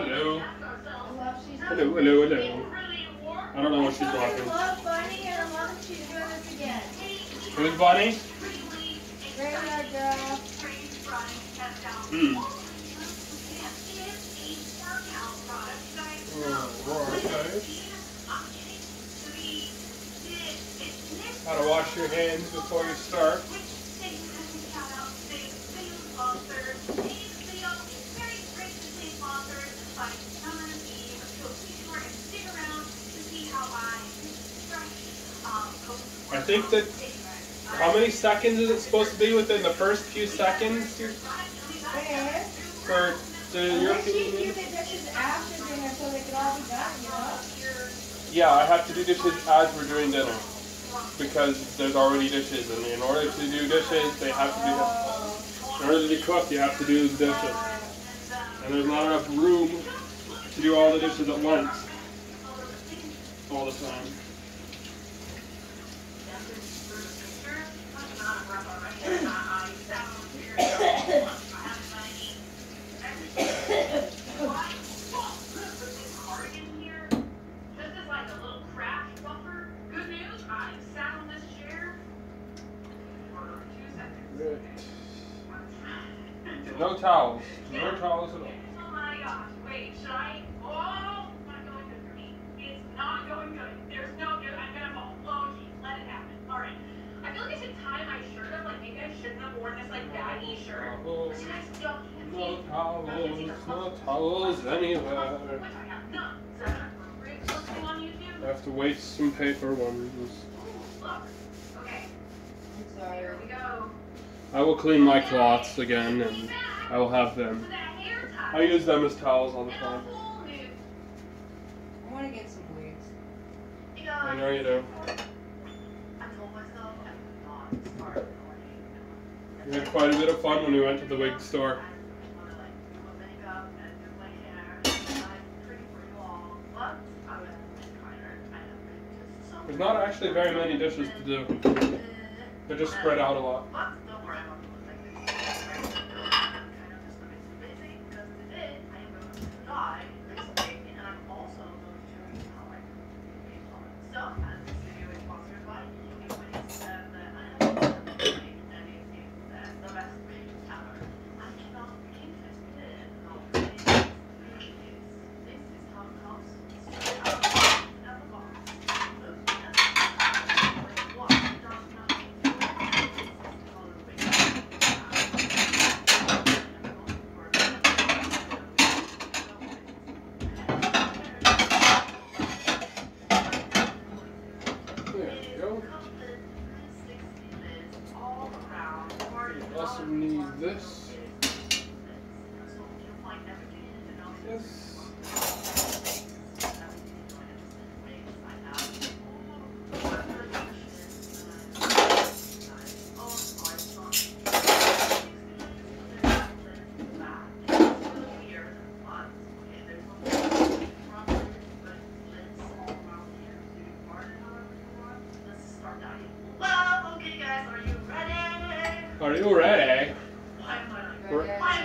Hello. Hello, Hello, hello. I don't know what she's I watching. love Bunny and I love that she's doing this again. Who's Bunny? Graveyard Girl. Gotta wash your hands before you start. I think that, how many seconds is it supposed to be within the first few seconds? For your Unless you do the dishes after dinner so they can all be done, you know? Yeah, I have to do dishes as we're doing dinner. Because there's already dishes, and in order to do dishes, they have to be, in order to be cooked, you have to do the dishes. And there's not enough room to do all the dishes at once. All the time. No towels. No towels at all. Oh my gosh, wait, should I? Oh, it's not going good for me. It's not going good. There's no good. I'm gonna fall. Oh, geez, let it happen. Alright. I feel like I should tie my shirt up. Like, maybe I shouldn't have worn this, like, baggy shirt. But you guys don't can't No see. towels. No towels anywhere. Which I have none. Is that appropriate posting on YouTube? I have to waste some paper ones. Ooh, look. Okay, I'm sorry. here we go. I will clean my cloths again, and I will have them. So that hair tie. I use them as towels all the time. I want to get some wigs. I know you do. I told myself I would not start going. We had quite a bit of fun when we went to the wig store. There's not actually very many dishes to do. They're just spread out a lot. Also need this. This. Well, okay guys, are you ready? Are you ready? Why am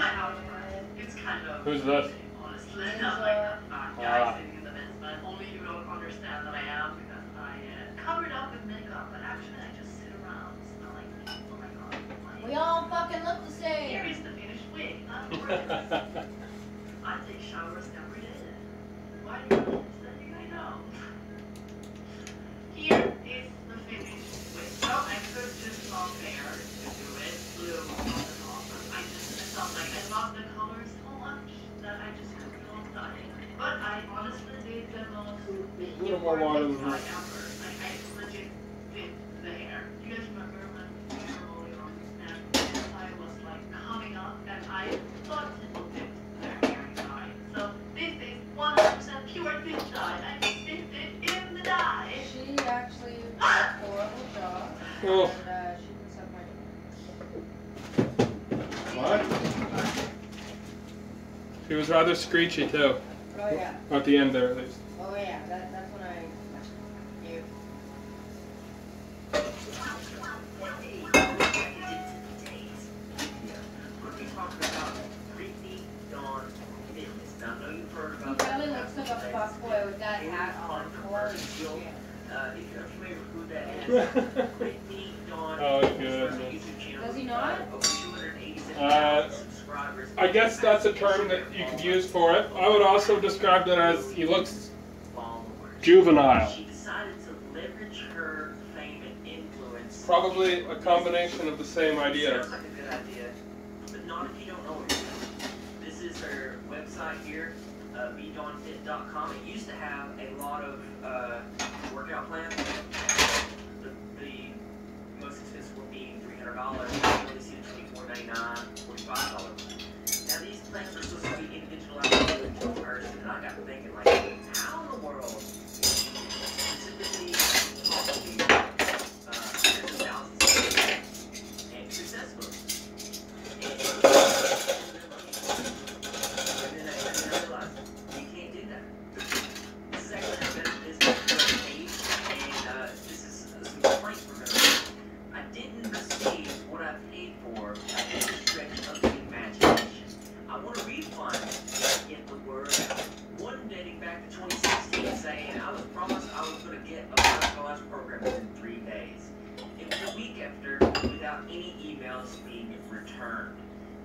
I out of breath? It's kind of... Who's this? Honestly, not like that fat guy sitting in the midst, but only you don't understand that I am because I covered up with makeup, but actually I just sit around smelling, oh my god. We all fucking look the Here same. is the finished wig. I take showers every day. Why do you understand? I know. Here is the finished wig. So I could just long hair to do it, blue on the top. I felt like I love the color so much that I just could go on dying. But I honestly did the most A little more water than dye that. ever. Like I legit did the hair. Do you guys remember when we were rolling on and I was like coming up and I thought people did their hair in dye. So this is 100% pure dip dye. I just dipped it in the dye. She actually did a horrible job. Oh. And she can suck my What? She was rather screechy too. Oh yeah. At the end there, at least. Oh yeah. That's when I knew. We're talking about Creepy Dawn Films. Now, I know you've heard He about probably that. looks like a fuckboy with that hat on. Holy shit. If you're familiar with who that is, Brittany Dawn. Oh, Her goodness. YouTube channel, Does he not? over 287,000 subscribers. I guess that's a term that you could use for it. I would also describe that as he looks juvenile. She decided to leverage her fame and influence. Probably a combination of the same idea. Sounds like a good idea, but not if you don't know it. This is her website here, bedawnfit.com. It used to have a lot of workout plans. The most expensive one being $300. You only see the $24.99, $45. Now these plans are supposed to be individualized to each person, and I got thinking, like, how in the world specifically cost you hundreds of thousands of dollars and successful? And then I realized you can't do that. This is actually a better business page, and this is some complaints we're going to make. I didn't receive what I paid for by any stretch of the imagination. I want a refund to get the word out. One dating back to 2016 saying I was promised I was going to get a personalized program within 3 days. It was a week after without any emails being returned.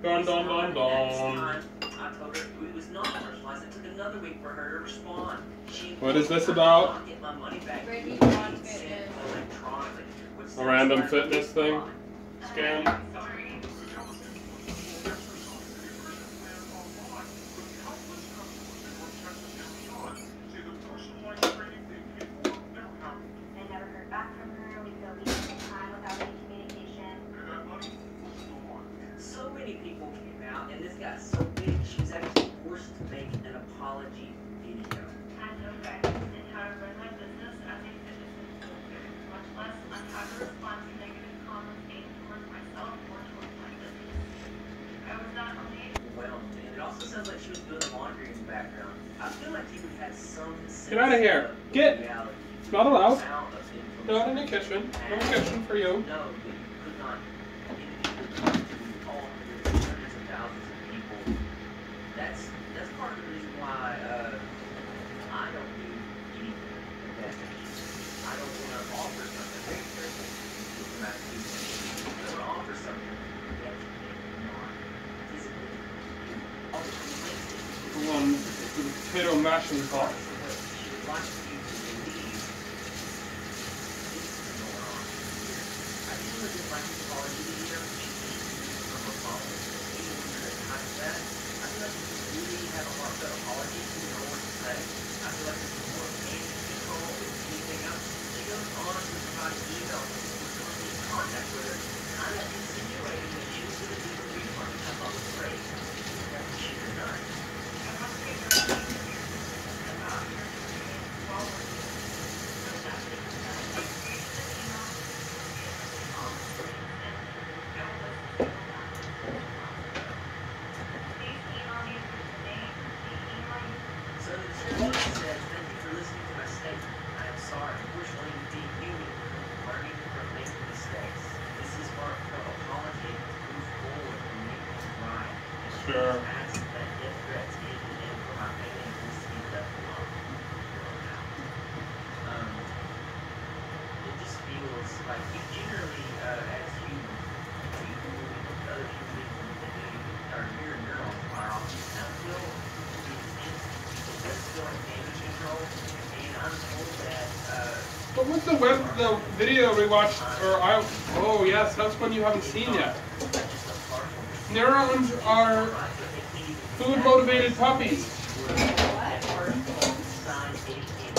Dun dun dun Next dun. time, I told her it was not personalized. It took another week for her to respond. She What is this I about? cannot get my money back. Brittany It Dawn was sent Fitness. electronically, which A random sounds like fitness thing? Scam? Sorry. I never heard back from her. We go weeks at a time without any communication. So many people came out, and this got so big, she was actually forced to make an apology video. Had no guidance in how to run my business as a fitness influencer, much less on how to respond to negative comments aimed towards myself or towards my business. I was not only Overwhelmed, and it also sounds like she was doing laundry in the background. I feel like you had some sense Get outta here. of Get. reality. Not allowed. Amount of influence. Not in the kitchen. No kitchen for you. No, but you could not individually talk to all hundreds of thousands of people. That's part of the reason why I don't do anything like that. I don't want to offer something. Very careful with my people. I want to offer something that not physically do. Obviously, The one with the potato mashing pot. she would like you to believe this is going on here. I usually just like to call it either here from a phone. Even when you're at times that, I feel like if you really have a heartfelt apology, you know what to say. I feel like this is more damage control than anything else. She goes on to provide emails with someone in contact with her, kind of insinuating that she was going to do a refund, which I thought was great. That's what she denied. I want to get your opinion about your experience while working with that business. I created an email with all the things and I will list the Please email me with the name, the email you So the description says, thank you for listening to my statement. I am sorry. Unfortunately, being human, learning from making mistakes. This is heartfelt apology to move forward and make things right. And Sure. please ask that death threats ended and for my family and friends to be left alone. It just feels like you generally, as humans, we look at other human beings that are near neurons fire off. I feel the intense, let's go in damage control, and I'm told that, What was the video we watched, oh yes, that's one you haven't seen yet. Neurons are food-motivated puppies.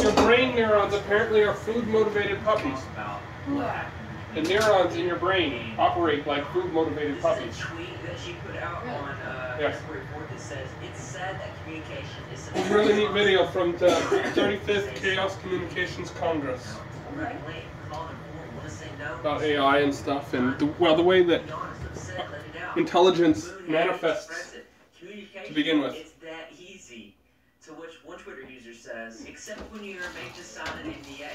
Your brain neurons apparently are food-motivated puppies. The neurons in your brain operate like food-motivated This puppies. is a tweet that she put out on Yes. February 4th that says, it's sad that communication is It's a really neat video from the 35th Chaos Communications Congress about AI and stuff, and the way that intelligence manifests to begin with. It's that easy. To which one Twitter user says, except when you're made to sign an NDA.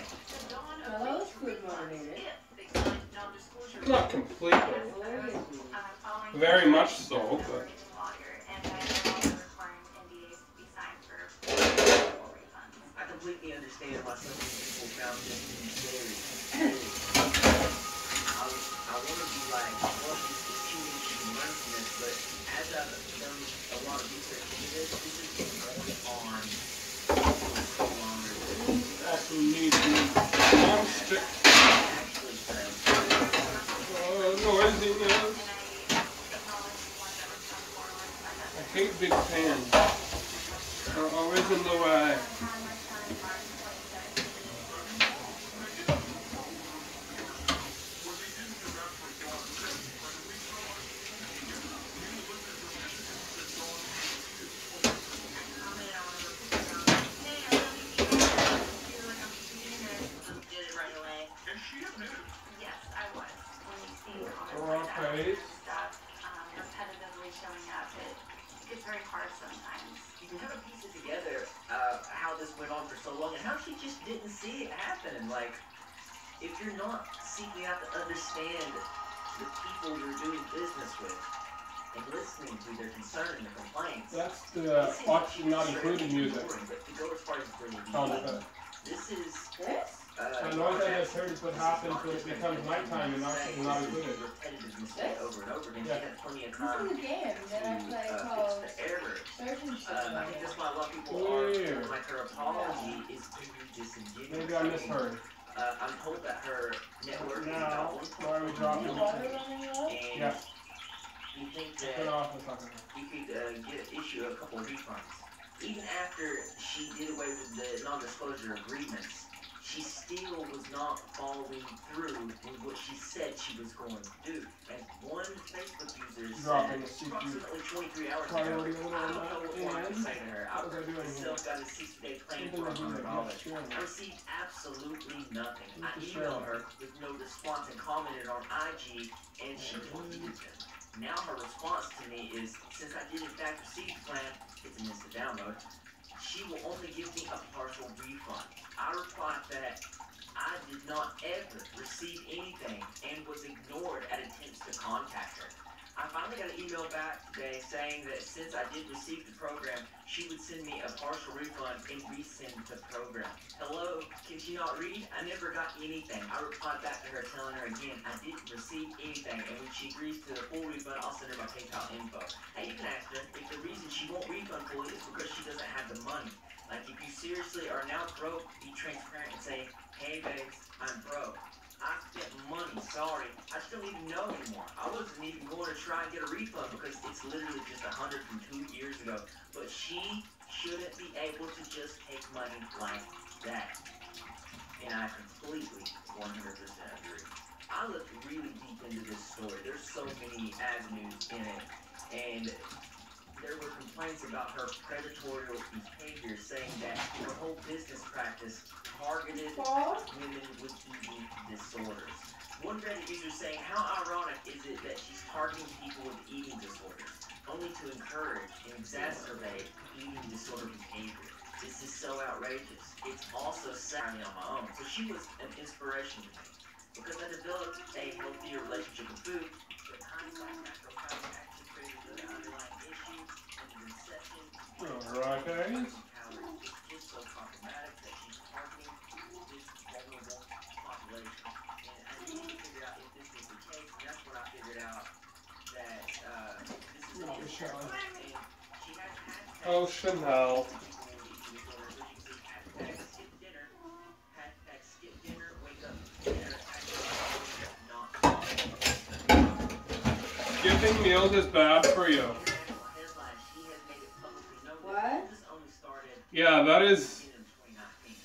The dawn Well, of that was breach food refunds motivated. if they signed non-disclosure. Not completely. Following Very much so, but Lawyer, and I no longer requiring NDAs to be completely understand why some people found this to be very, very I want to be like, well, this is cheating, she can learn from this, but as I've done a lot of research into this is only on so longer. Also need non-stick. Actually, Noisiness. I hate big fans. They're always in the way. Repetitively showing up, it's very hard sometimes. You can kind of piece it together, how this went on for so long, and how she just didn't see it happen. Like, if you're not seeking out to understand the people you're doing business with, and listening to their concern and their complaints. That's the option not included music. But to go as far as bringing Sound effect. this is A noise I just heard is what happens when it becomes nighttime and not included. repetitive mistake over and over again. Yeah. She had plenty of This time is a game that I play to called fix the error. Search and I think that's why a lot of people are Weird. like her apology is very disingenuous. Maybe I misheard. I'm told that her network is Now, about why are we dropping water it? running low. and Yeah. you think Turn that off the fucking. you could issue a couple of refunds. Even after she did away with the non-disclosure agreements, she still was not following through with what she said she was going to do. And one Facebook user Dropping said the CPU. approximately 23 hours Priority ago, order I on don't know that, what more I can and say to her. I what was I doing here? myself got a 60-day claim Something for to do with $100. it, I received absolutely nothing. I Need to emailed share. her with no response and commented on IG, and she deleted them. Now her response to me is, since I did in fact receive the plan, it's an instant download, she will only give me a partial refund. I replied that I did not ever receive anything and was ignored at attempts to contact her. I finally got an email back today saying that since I did receive the program, she would send me a partial refund and resend the program. Hello, can she not read? I never got anything. I replied back to her telling her again I didn't receive anything, and when she agrees to the full refund, I'll send her my PayPal info. Hey, you can ask her if the reason she won't refund fully is because she doesn't have the money. Like, if you seriously are now broke, be transparent and say, hey babes, I'm broke. I spent money, sorry. I just don't even know anymore. I wasn't even going to try and get a refund because it's literally just 100 from 2 years ago. But she shouldn't be able to just take money like that. And I completely 100% agree. I looked really deep into this story. There's so many avenues in it. And there were complaints about her predatory behavior, saying that her whole business practice targeted women with eating disorders. One Reddit user saying, how ironic is it that she's targeting people with eating disorders, only to encourage and exacerbate eating disorder behavior? This is so outrageous. It's also sadly on my own. So she was an inspiration to me, because I developed a healthier relationship with food, but hindsight, macroplastic actually created the underlying issue and the deception. Alright, guys. It's so problematic that she's targeting this vulnerable population. And I need to figure out if this is the case, and that's when I figured out that this is an issue. And she has hashtags. Oh, Chanel. Hashtag skip dinner, hashtag skip dinner, wake up dinner, hashtag not. Skipping meals is bad for you. What? Yeah, that is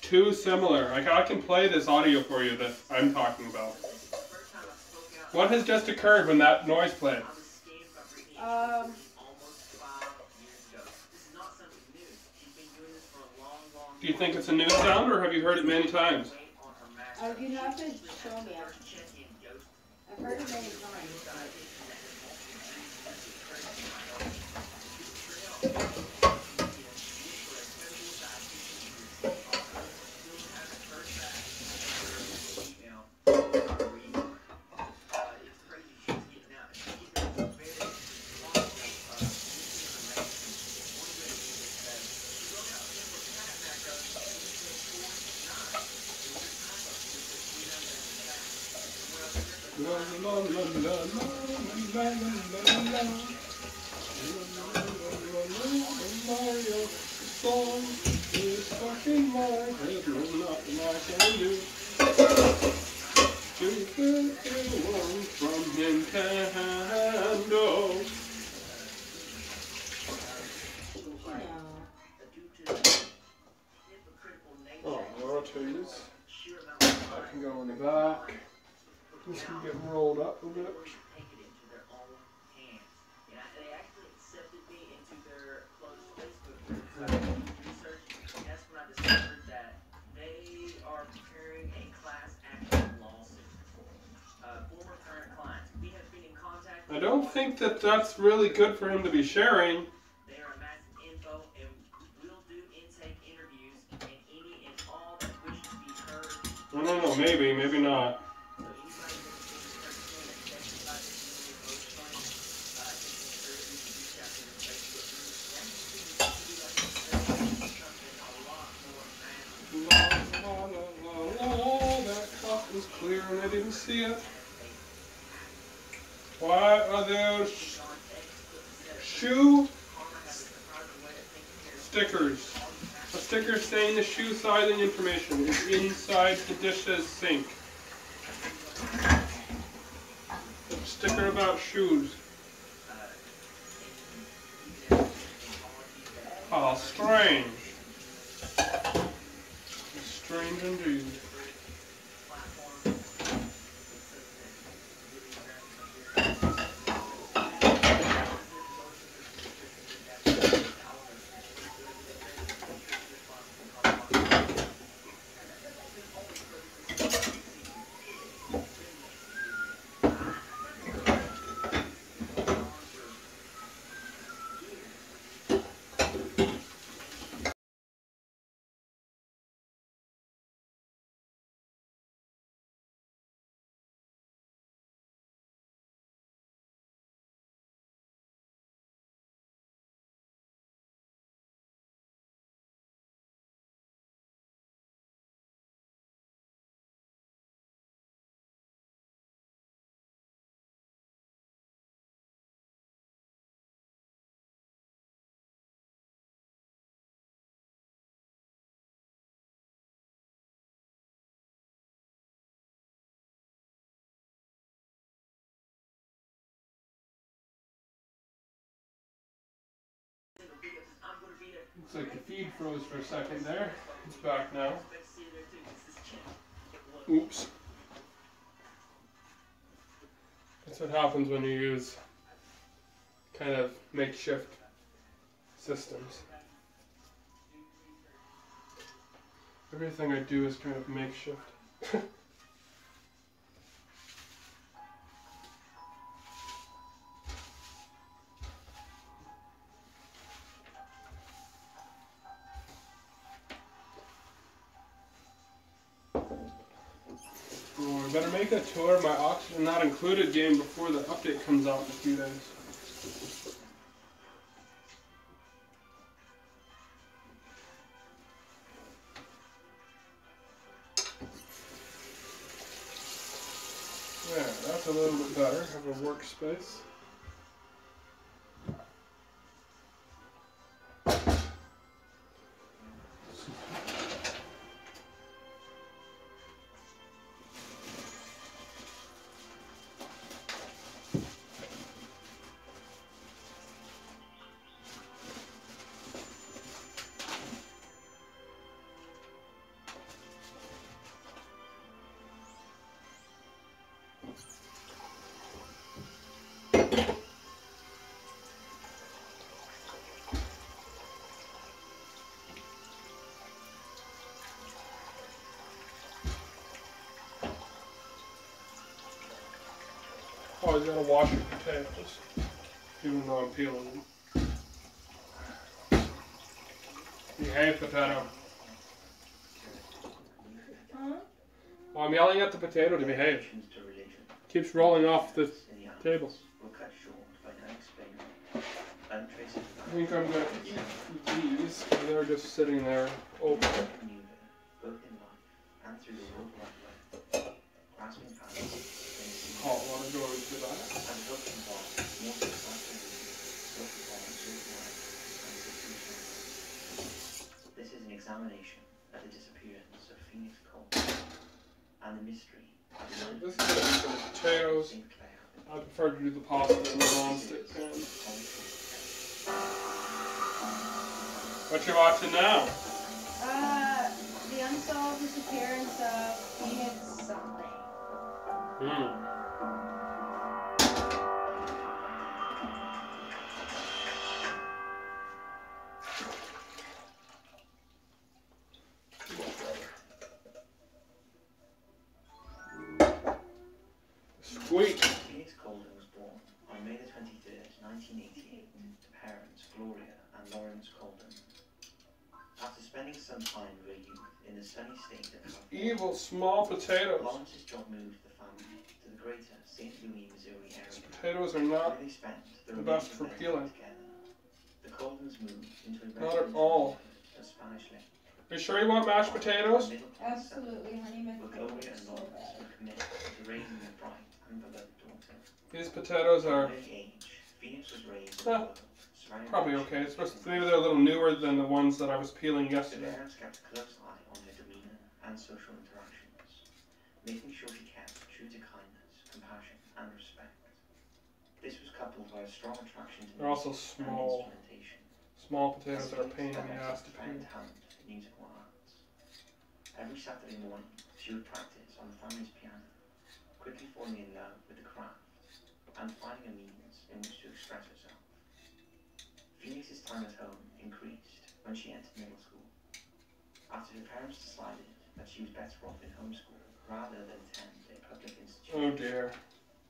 too similar. Like, I can play this audio for you that I'm talking about. What has just occurred when that noise played? Do you think it's a new sound, or have you heard it many times? You'd have to show me. I've heard it many times. Mario song is stuck in my head, nothing I can do. Stupid one from Nintendo. Oh, rotators. I can go in the back. This can get rolled up a bit. I don't think that that's really good for him to be sharing. They are amassing info and will do intake interviews and any and all that wish to be heard. No, maybe not. So anybody that thinks about That clock was clear and I didn't see it. Why are there shoe stickers? A sticker saying the shoe sizing information is inside the dish's sink. A sticker about shoes. Oh, strange. Strange indeed. Looks like the feed froze for a second there. It's back now. Oops. That's what happens when you use kind of makeshift systems. Everything I do is kind of makeshift. Better make a tour of my Oxygen Not Included game before the update comes out in a few days. Yeah, that's a little bit better. Have a workspace. Oh, you gotta wash your potatoes, even though I'm peeling them. Behave, potato. Huh? Well, I'm yelling at the potato to behave. Keeps rolling off the table. I think I'm gonna eat these, because they're just sitting there open. hot water going to that. And helped involve more substantial self-performance worldwide and situation. This is an examination of the disappearance of Phoenix Coulter and the mystery of the This is going to be some potatoes. St. Clair. I prefer to do the pasta in the non-stick pan. What you watching now? The unsolved disappearance of Phoenix something. Sweet. Phoenix Coulter was born on May the 23rd, 1988, to parents Gloria and Lawrence Coulter. After spending some time of her youth in the sunny state of California, Evil small potatoes. Lawrence's job moved the family to the greater St. Louis, Missouri area, Potatoes are where not they spent the the best for remainder of their peeling. time together. The Coulters moved into a Not at residential all. neighborhood of Spanish Lake. Are you sure you want mashed potatoes? Absolutely, honey, my But Gloria and Lawrence were committed to raising a bright and beloved daughter. These potatoes are From an early age, Phoenix was raised in Huh. a world surrounded probably by okay. It's shame supposed to, maybe they're a little newer than the ones that I was peeling The yesterday. parents kept a close eye on her demeanor and social interactions, making sure she kept true to kindness, compassion, and respect. This was coupled by a strong attraction to They're also music and small. instrumentation. Small potatoes are a pain in the ass to Profound peel. talent in musical arts. Every Saturday morning, she would practice on the family's piano, quickly falling in love with the craft and finding a means in which to express herself. Phoenix's time at home increased when she entered middle school. After her parents decided that she was better off in homeschool rather than attend a public institution. Oh dear.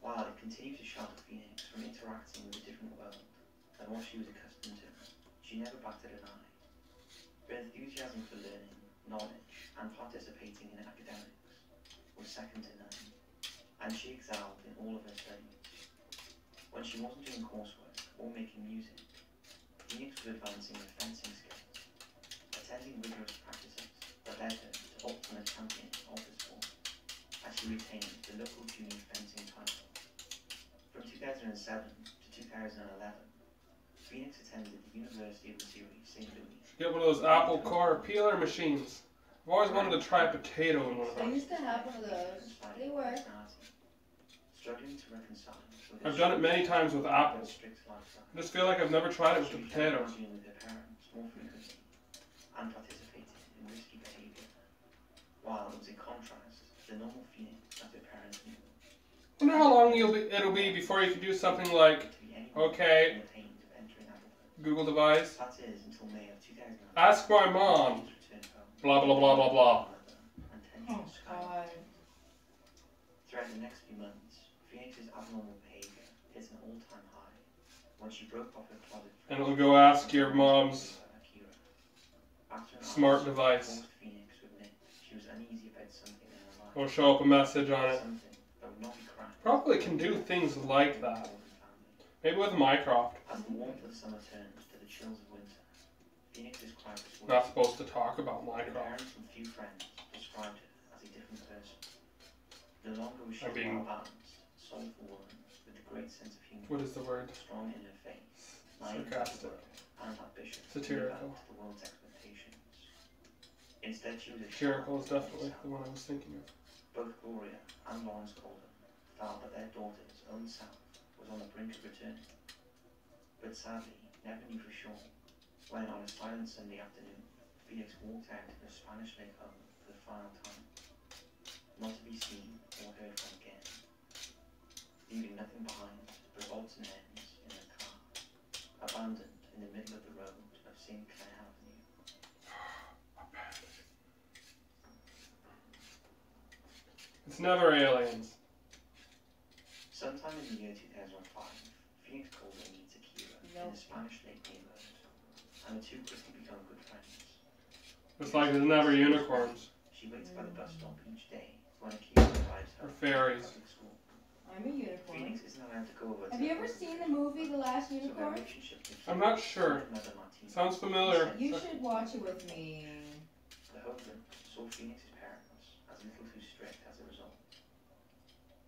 While it continued to shelter Phoenix from interacting with a different world than what she was accustomed to, she never batted an eye. Her enthusiasm for learning, knowledge, and participating in academics was second to none, and she excelled in all of her studies. When she wasn't doing coursework or making music, Phoenix was advancing her fencing skills, attending rigorous practices that led her to ultimate champion of the sport, as she retained the local junior fencing title. From 2007 to 2011, Phoenix attended the University of Missouri, St. Louis. Get one of those Apple Core peeler machines. I've always wanted to try a potato in one of I those. used to have one of those. They work. Struggling to reconcile with I've done it many times with apples. strict lifestyle. I just feel like I've never tried it with She the began potatoes. arguing with her parents more frequently and participated in risky behavior, while it was in contrast to the normal Phoenix that her parents knew. Wonder how long it'll be before you can do something like To be anyone okay. who attained of entering adulthood. Google device. That is until May of 2009. Ask my mom. Blah blah blah blah blah. Oh, God. Throughout the next few months, Phoenix's abnormal behavior hit an all-time high when she broke off her closet. And it'll go ask your mom's After an smart answer device. forced Phoenix to admit she was uneasy about something in her life. It'll show up a message on it. Something that would not be cracked. Probably can do things like that. Maybe with Minecraft. As the warmth of summer turns to the chills of winter, Phoenix's crisis was Not supposed to talk about her Minecraft. parents and few friends described her as a different person. No longer was she I'm being- well-balanced, soulful woman with a great sense of humor, What is the word? strong in her faith, naive to the Sarcastic. world, and ambitious to live Satirical. up to the world's expectations. Instead, she was a Satirical is shell of definitely herself. the one I was thinking of. Both Gloria and Lawrence Coulter felt that their daughter's own self was on the brink of returning, but sadly never knew for sure when, on a silent Sunday afternoon, Phoenix walked out of her Spanish Lake home for the final time, not to be seen or heard from again, leaving nothing behind but odds and ends in her car, abandoned in the middle of the road of St. Clair Avenue. It's never aliens. Sometime in the year 2005, Phoenix Coulter meets Akira in the Spanish Lake neighborhood, and the two quickly become good friends. It's like there's never unicorns. She waits by the bus stop each day when Akira drives her Or fairies. to public school. I'm a unicorn. Phoenix isn't allowed to go over Have you ever seen the movie The Last So their Unicorn? relationship with I'm not sure. Mother Martina. Sounds familiar. You should watch it with me. The husband saw Phoenix's parents as a little too strict as a result.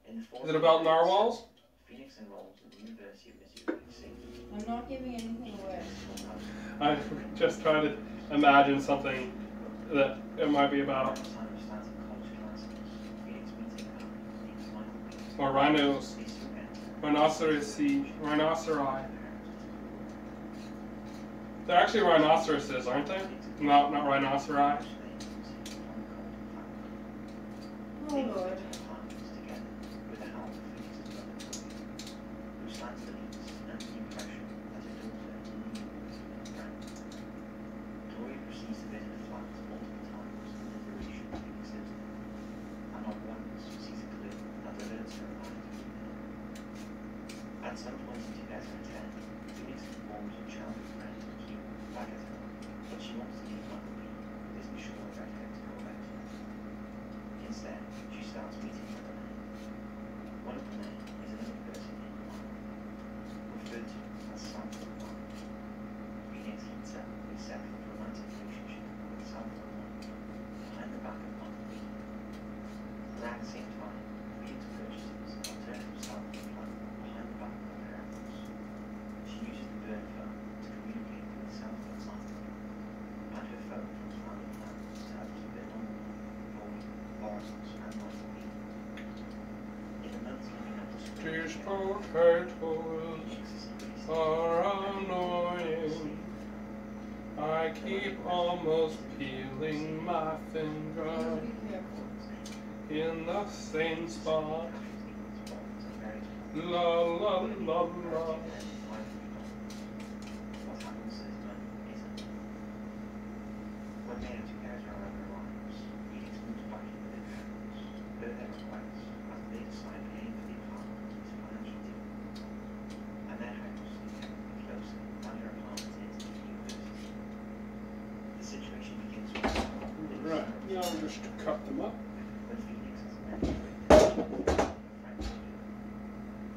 In the fall Is it about narwhals? Phoenix enrolled at the University of Missouri St. I'm not giving anything away. I just try to imagine something that it might be about. Or rhinos. Rhinoceri. They're actually rhinoceroses, aren't they? Not rhinoceri. Oh Lord. At some point in 2010, Phoenix informed her childhood friend Kim Bagatelle that she wants to keep up with this Michelin redhead Corvette. Instead, she starts meeting other men. One of the men is another person in the line, referred to as Sample One. Phoenix heats up a second romantic relationship with Sample One behind the back of Michael B. Around the same time, Phoenix purchases an alternative sample plan behind the back of her house. She uses the burn phone to communicate with Sample One, and her phone from family plans to have a bit longer involving Lawrence and Michael B. In the months leading up to spring, These potatoes are annoying. I keep almost peeling my finger in the same spot. La la la la. What happens to this man isn't. When May of 2011 arrives, Phoenix moves back in with her parents, per their request, as they decide paying for the apartment is financial deal. And their house is technically closer than her apartment is to the university. The situation begins with Right, now we just cut them up. when Phoenix has met with her friend.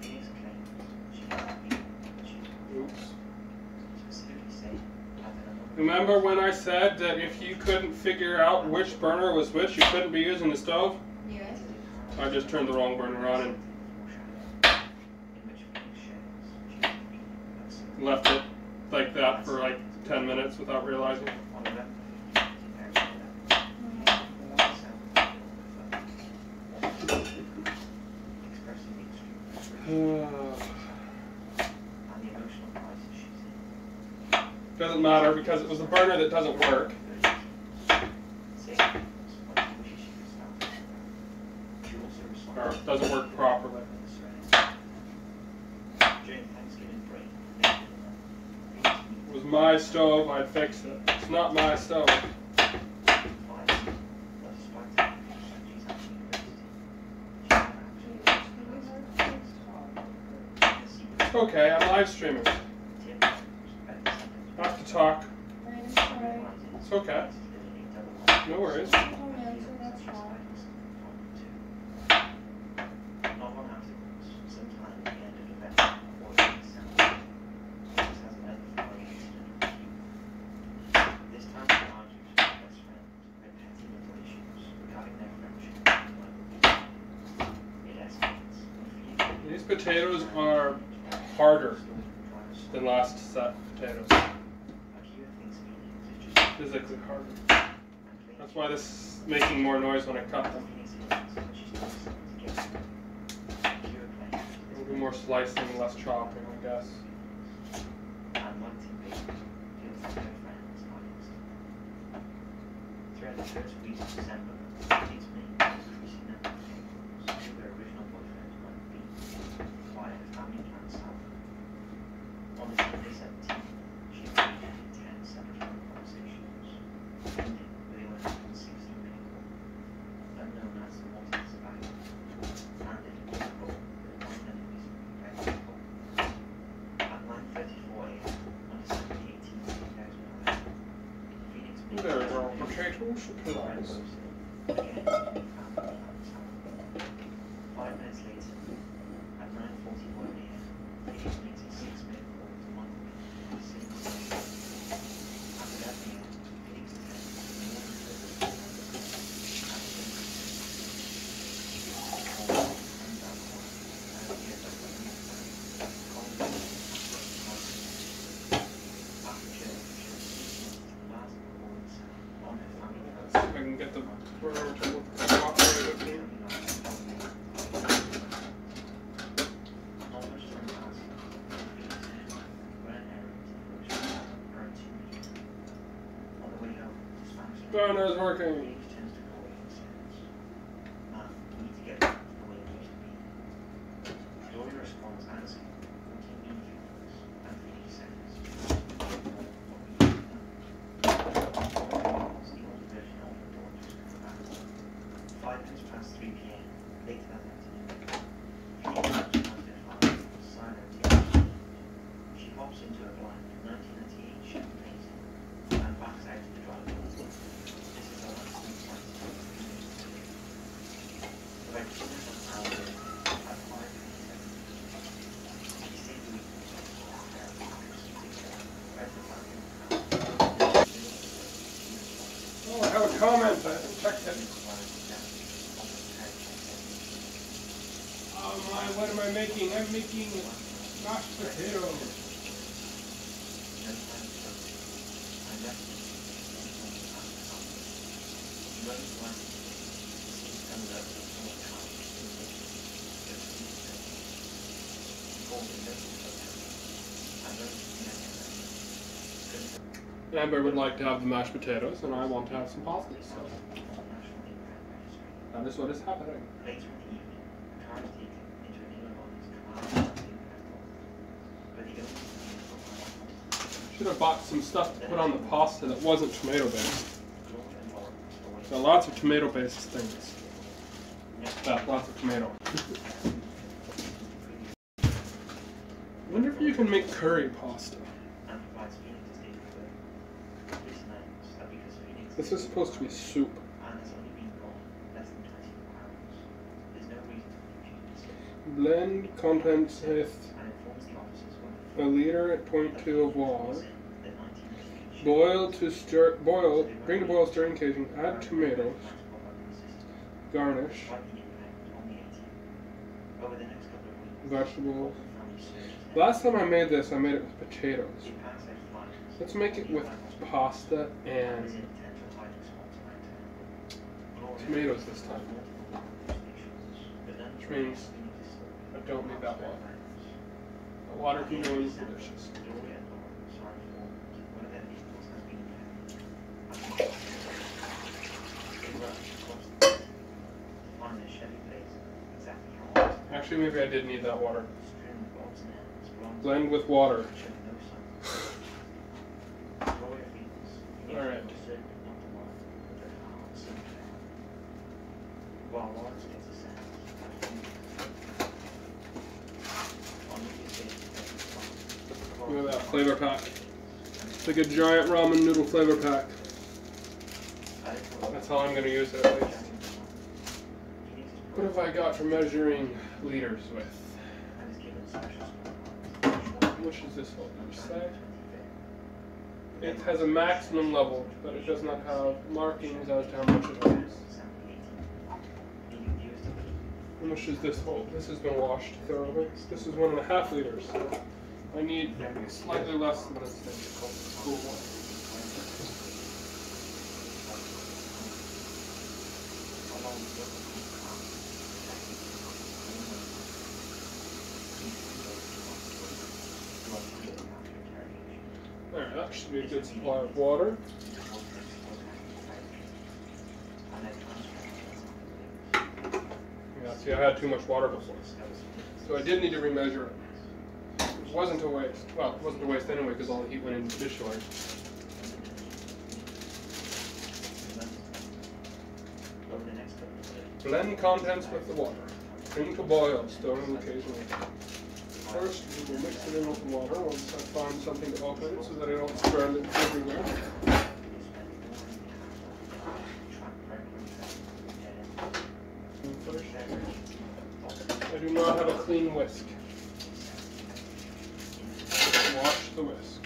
Phoenix claims she has been Oops. specifically saying that another Remember when I said that if you couldn't figure out which burner was which, you couldn't be using the stove? Yes. I just turned the wrong burner on and left it like that for like 10 minutes without realizing. Doesn't matter because it was the burner that doesn't work. Or doesn't work properly. It was my stove, I'd fix it. It's not my stove. Okay, I'm live streaming. I have to talk. I'm sorry. It's okay. No worries. Don't answer, that's fine. These potatoes are harder than last set potatoes. Physically harder. That's why this is making more noise when I cut them. It'll be more slicing, less chopping, I guess. Throughout the first week of December, these men increasing number of calls to their original boyfriend Mike B via the family plan South. On the Sunday 17th, she agreed to 10 separate phone conversations, ending with a 160-minute call, unknown as to what it is about, and it was a call with one enemy's pregnant call. At 9:34 a.m. on December 18th, 2011, Phoenix There are potato supplies. 5 minutes later, at 9:41 a.m., Phoenix makes a 6-minute call to Michael B. on the same station. At 11 a.m., Phoenix attends the morning service at the Burner's working. Age tends to go in sense. We need to get back to the way it used to be. Gloria responds answering, what do you mean, Felix? And Felix says, what we do now. It's the old version of her daughter's come back. 5 minutes past 3 p.m. later that afternoon. Felix has their father, silent yet. She hops into a black 1998 Chevy Blazer and backs out to the driveway. This is her last chance to see today. About 2 minutes hour at 5:27. She stayed the week out the back in the car. Oh, I have a comment. I haven't checked it. Oh my, what am I making? I'm making mashed potatoes. Amber would like to have the mashed potatoes, and I want to have some pasta. So that is what is happening. Later in the evening, the car is taken into an Illinois but he goes Should have bought some stuff to put on the pasta that wasn't tomato based. There are lots of tomato based things. Lots of tomato. I wonder if you can make curry pasta. and provides Phoenix a state of play. This announced that because Phoenix This is supposed to be soup. and has only been gone less than 24 hours, there's no reason to confuse this. Blend contents with And informs the officers when a liter at 0.2 of water. was in the 19th Boil to stir. Boil. Bring to boil, stirring occasion. Add tomatoes. Garnish. Over the next couple of weeks, Vegetables. family searches Last time I made this, I made it with potatoes. she passed out flyers. Let's make it with pasta Was and in potential hiding spots around town. Gloria tomatoes this time. But then Which means I don't need that water. The water can go in the dishes. Gloria and Laura are informed one of their vehicles has been impounded. On their Chevy Blazer, exactly how old Actually, maybe I did need that water. strewn with odds and ends, belongs Blend with water. showing no signs. Gloria feels Alright. certain not to lie, but their hearts so fair. While Lawrence gets a sense on New Year's Day, Look at that flavor pack. It's like a giant ramen noodle flavor pack. That's how I'm going to use it at least. What have I got for measuring liters with? Which is this one? Which side? It has a maximum level, but it does not have markings as to how much it holds. How much does this hold? This has been washed thoroughly. This is 1.5 liters. So I need slightly less than this thing. It's called the school one. There, that should be a good supply of water. Yeah, see, I had too much water before. So I did need to remeasure it. It wasn't a waste. Well, it wasn't a waste anyway because all the heat went into the dishwasher. Blend contents with the water. Bring to boil, stirring occasionally. First, we will mix it in with the water once I find something to open it so that I don't spread it everywhere. And first, I do not have a clean whisk. Wash the whisk.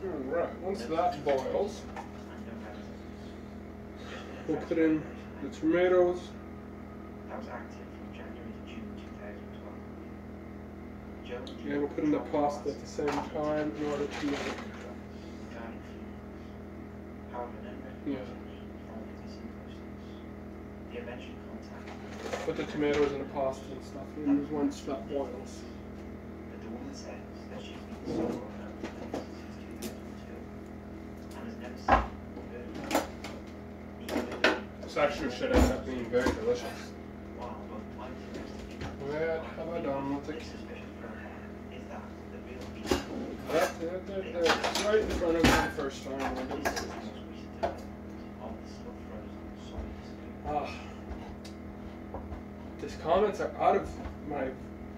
Alright, once that boils, We'll put in the tomatoes. That was active from January to June 2012. Joe and Yeah, we'll put in the pasta at the same time in order to However, no Yeah. following this process. The eventual contact. put the tomatoes in the pasta and stuff. And use once that boils. But the woman says that she's been so grown up since 2002 and has never seen or heard of it. This actually should end up being very delicious. While both might investigate Where have I done with the it? suspicion for her is that the real beast There. It's right in front of me the first time. is the most recent development of the slow frozen soy scoop. These comments are out of my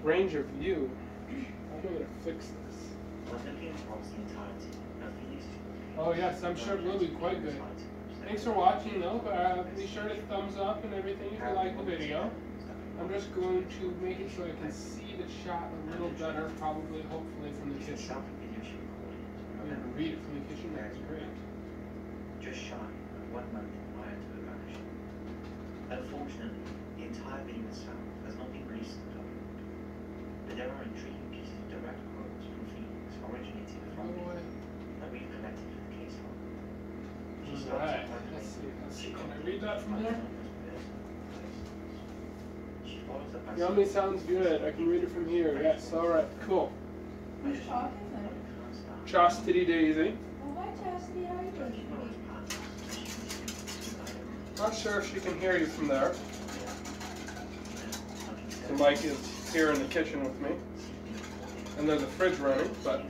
range of view. How am I going to fix this? When looking across the entirety of Phoenix's Oh yes, I'm sure it will be quite good. Thanks for watching though. Be sure to thumbs up and everything if you like the video. I'm just going to make it so I can see the shot a little better, probably, hopefully from the kitchen. I'm going to read it from the kitchen, that's great. Just shy of 1 month prior to her vanishing. Unfortunately, the entire video itself has not been released to the public. But there are intriguing pieces of direct quotes from Phoenix originating from By the way. that we've collected for the case file. She starts Alright, by let's claiming see. she Can I read that from contacted there? anonymous persons. She follows up by Yummy sounds good. I can read it from here. Yes, alright, cool. Who's talking then? Chastity Daisy. Well, hi Chastity, how are you doing? Not sure if she can hear you from there. The mic is here in the kitchen with me. And there's a fridge running, but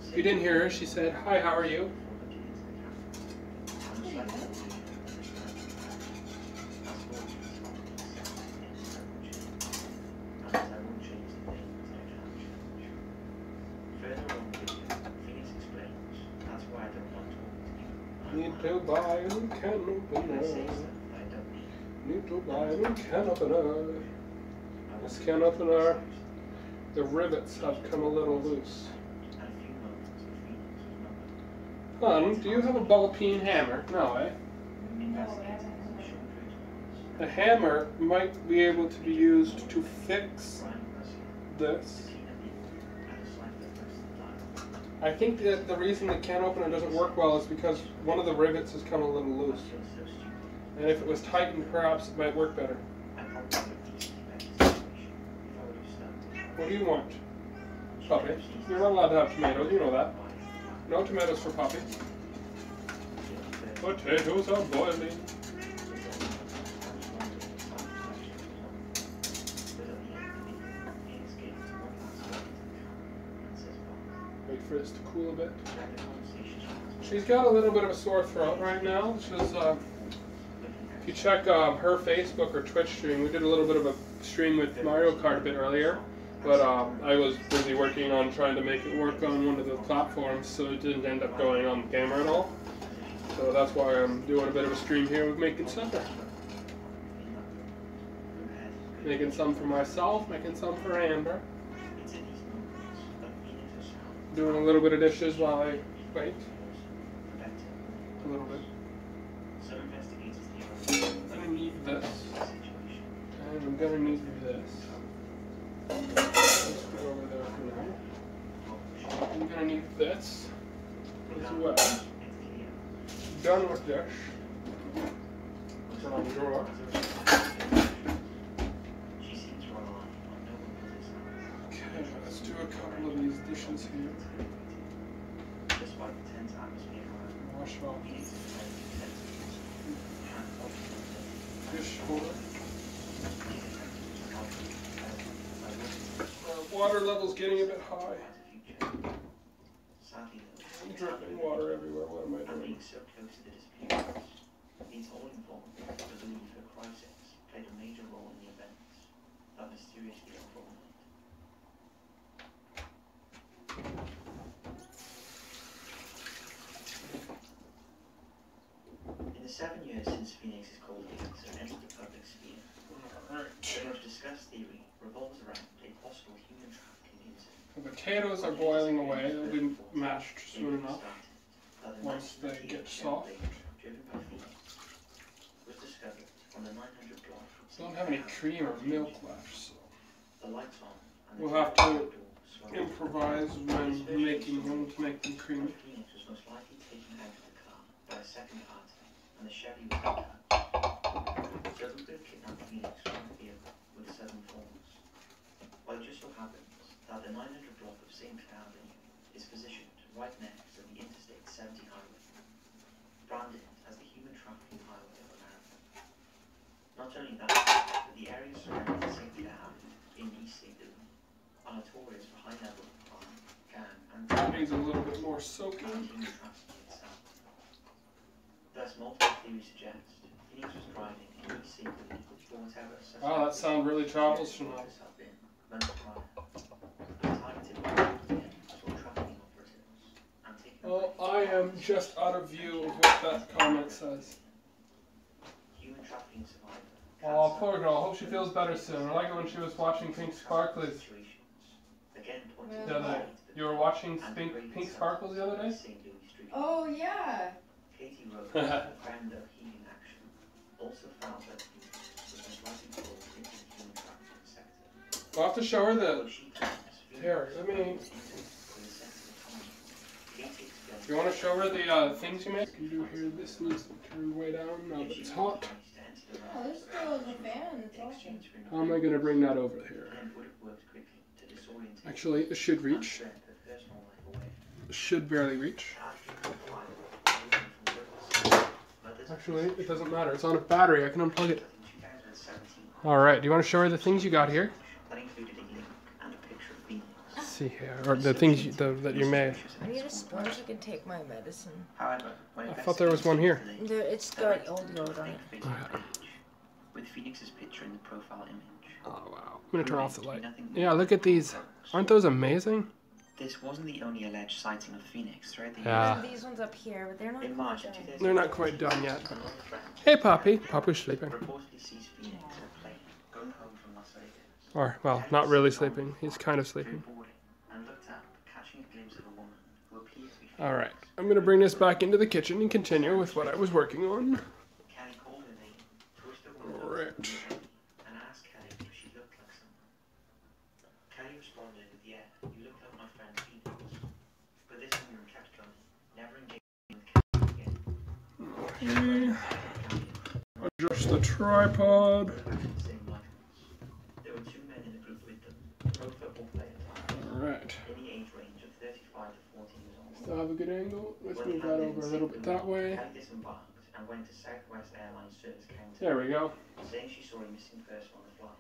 if you didn't hear her, she said, "Hi, how are you?" Need to buy a new can opener. Need to buy a new can opener. This can opener, the rivets have come a little loose. Hon, do you have a ball-peen hammer? No, eh? No, I haven't. The hammer might be able to be used to fix this. I think that the reason the can opener doesn't work well is because one of the rivets has come a little loose. And if it was tightened, perhaps it might work better. What do you want? Puppy? You're not allowed to have tomatoes, you know that. No tomatoes for Puppy. Potatoes are boiling. Wait for this to cool a bit. She's got a little bit of a sore throat right now. She's, if you check her Facebook or Twitch stream, we did a little bit of a stream with Mario Kart a bit earlier. But I was busy working on trying to make it work on one of the platforms, so it didn't end up going on the camera at all. So that's why I'm doing a bit of a stream here with making supper. Making some for myself, making some for Amber. Doing a little bit of dishes while I wait. A little bit. I'm gonna need this. And I'm gonna need this. Let's put it over there for now. I'm gonna need this as well. Done with this. Put it on the drawer. Okay, let's do a couple of these dishes here. Wash off. Dish holder. Water level's getting a bit high. I'm dripping water everywhere. What am I doing? So close to the dispute, it's all involved to believe her crisis played a major role in the events of mysteriously unfolding. In the 7 years since Phoenix's cold case have entered the public sphere, the most discussed theory revolves around a possible human trafficking incident. The potatoes are boiling away. They'll be mashed soon enough once they get soft. Driven by Phoenix, on the 900 block. Don't have any cream or milk left, so The lights on. And we'll the have to door slowly improvise when making them to make them creamy. Phoenix was most likely taken out of the car by a second party, and the Chevy was intact. So who could have kidnapped Phoenix from the vehicle with 7 phones? Well, it just so happens that the 900 block of St. Clair Avenue is positioned right next to the Interstate 70 highway, branded as the human trafficking highway of America. Not only that, but the area surrounding St. Clair Avenue in East St. Louis are notorious for high-level crime, gang, and Needs a little bit more soaking. human trafficking itself. Thus, multiple theories suggest Phoenix was driving in East St. Louis for whatever Wow, that sound really travels from now. have been months prior. Targeted for trafficking operatives and taken Well, away. I am just out of view of what that comment says. Human trafficking survivor. Oh, poor girl. Hope she feels better soon. I like it when she was watching Pink Sparkles Situations. Again, pointing Yeah. the other day. You were watching Pink Sparkles the other day? St. Louis Street. Oh yeah. Katie Rose, the friend of healing action, also found that Phoenix was most likely pulled into the human trafficking sector. I'll have to show her the. Although she claims Phoenix Here, let me. was for the sensitive time. Katie explained You want to show her the things you make? You do here. This needs to turn way down now that it's hot. Oh, there's still the fan. It's awesome. How am I going to bring that over here? Actually, it should reach. Should barely reach. Actually, it doesn't matter. It's on a battery. I can unplug it. Alright, do you want to show her the things you got here? Let's see here. Or the things that you made. I need a sponge I can take my medicine. However, I thought there was one here. It's got old yogurt on it. With Phoenix's picture in the profile image. Oh wow. I'm going to turn off the light. Yeah, look at these. Aren't those amazing? This wasn't the only alleged sighting of Phoenix throughout the Yeah. And these ones up here, but they're not In March of done. 2000, They're not quite done yet. Hey, Poppy. Poppy's sleeping. reportedly sees Phoenix in a plane going home from Las Vegas. Or, well, not really sleeping. He's kind of Through sleeping. boarding and looked up, catching a glimpse of a woman who appeared to be Phoenix. Alright. I'm going to bring this back into the kitchen and continue with what I was working on. Kelly called her name, pushed the woman Right. and asked Kelly if she looked like someone. Kelly responded with, "Yeah, you look like my friend Phoenix." But this woman kept going, never engaging with Kelly again. Adjust the tripod. There were 2 men in the group with them, both football players, Alright. in the age range of 35 to 40 years old. Still have a good angle. Let's When move Kelly that didn't over a see little them, bit that way. Kelly disembarked and went to Southwest Airlines service counter, There we go. saying she saw a missing person on the flight.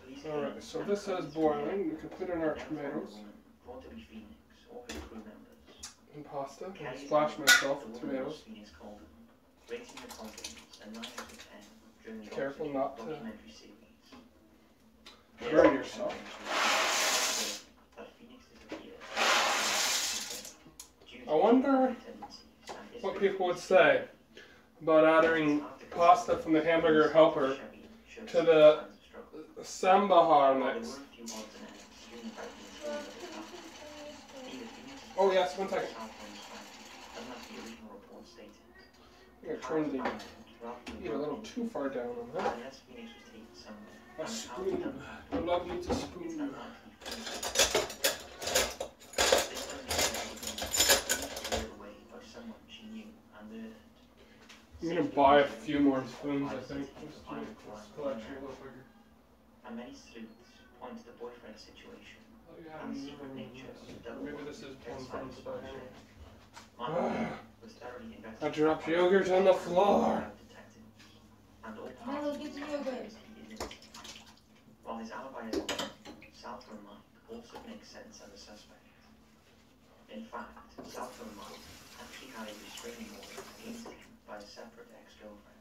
Police came Alright, so and this says boiling. We can put in our never found the tomatoes woman thought to be Phoenix or her crew members. and pasta. And Kelly splash myself the with woman tomatoes. was Phoenix called them, rating her confidence a 9 out of 10 during the Careful not to documentary series. burn yourself. That Phoenix disappeared. I wonder what people would say about adding pasta from the hamburger helper to the Sambahar mix. Oh yes, 1 second. I'm gonna turn the heat a little too far down on that. A spoon. I love needs a spoon. I'm gonna buy a few more spoons, I think, just to make this collection a little bigger. And many sleuths point to the boyfriend situation Oh, yeah, and the secret nature of the double maybe this is one from Spanish Spider. My mom was thoroughly investigated. I dropped yogurt on the floor. And all Milo, get the yogurt. While his alibi is wrong, Salter and Mike also make sense as a suspect. In fact, Salter and Mike actually had a restraining order against him by a separate ex-girlfriend,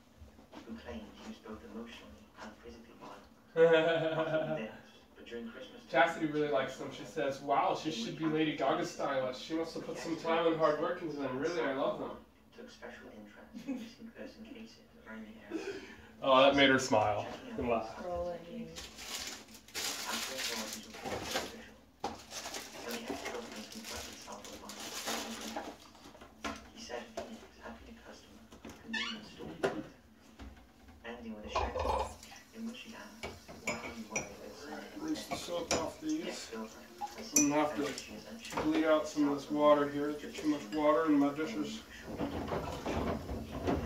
who claimed he was both emotionally and physically violent. Not only this, but during Christmas Chastity really likes them. She says, wow, she should be Lady Gaga stylist. She must have put some time and hard work into them. Really, I love them. took special interest in missing person cases around the area. Oh, that made her smile and laugh. Rolling. After authorities reported to official, when the ex-girlfriend confronted Salter Mike, he said Phoenix had been a customer of a convenience store, ending with a to bleed out some of this water here. There's too much water in my dishes. I'm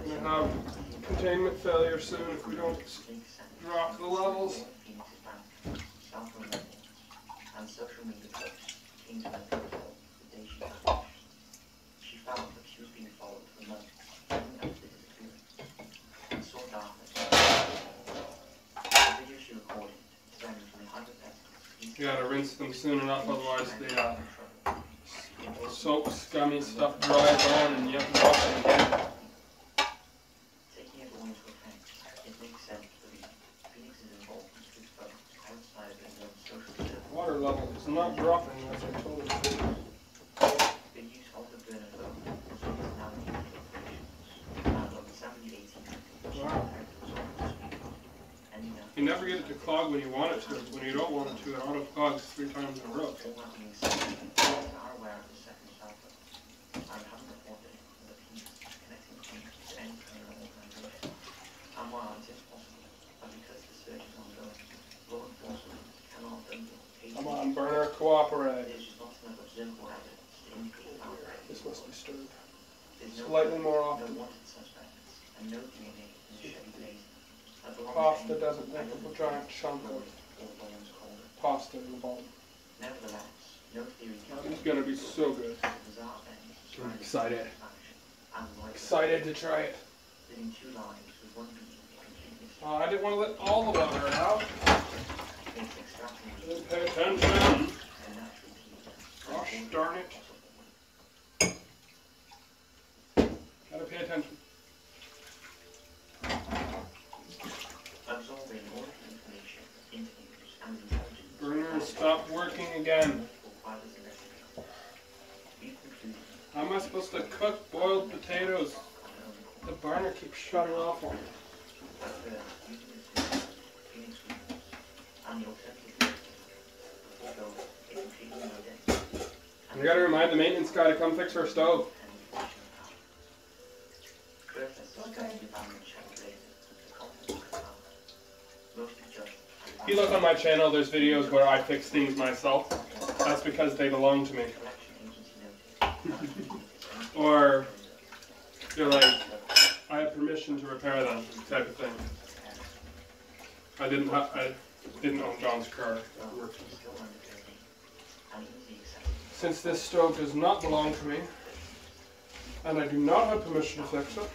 going to have containment failure soon if we don't drop the levels. And social media posts came to my profile the day she vanished. She found that she was being followed for months, even after disappearing, and saw darkness. The video she recorded stemmed from a hypothetical. You gotta rinse them soon enough, otherwise the soap, scummy stuff dries on and you have to wash them again. Taking everyone into account, it makes sense to believe Phoenix's involvement with folks outside of their social circle. Water level is not dropping as I told you. The use of the burner phone was now in operations. And on December 18th, Wow. You never get it to clog when you want it to. When you don't want it to, it auto clogs 3 times in a row. All that being said, we are aware of the second cell phone. I haven't reported the piece connecting Phoenix to any criminal organization. And while it is possible that because the search is ongoing, law enforcement cannot vindicate. Come on, burner, cooperate. There is not enough observable evidence to indicate foul play. This must be stirred. There's Slightly more no often. wanted suspects and no DNA in the Chevy Blazer. Pasta doesn't make up a giant chunk of pasta in the bowl. Nevertheless, no theory can It's gonna be so good. bizarre events. I'm excited. And like Excited to try it. living 2 lives with one being completely I didn't want to let all the water out. makes extracting Didn't pay attention. a natural key. Gosh darn it. Gotta pay attention. Absorbing all of the information, interviews, and intelligence. Burner stopped working again. How am I supposed to cook boiled potatoes? The burner keeps shutting off on me. You gotta remind the maintenance guy to come fix our stove. If you look on my channel, there's videos where I fix things myself. That's because they belong to me. Or you're like, I have permission to repair them, type of thing. I didn't own John's car. Since this stove does not belong to me, and I do not have permission to fix it,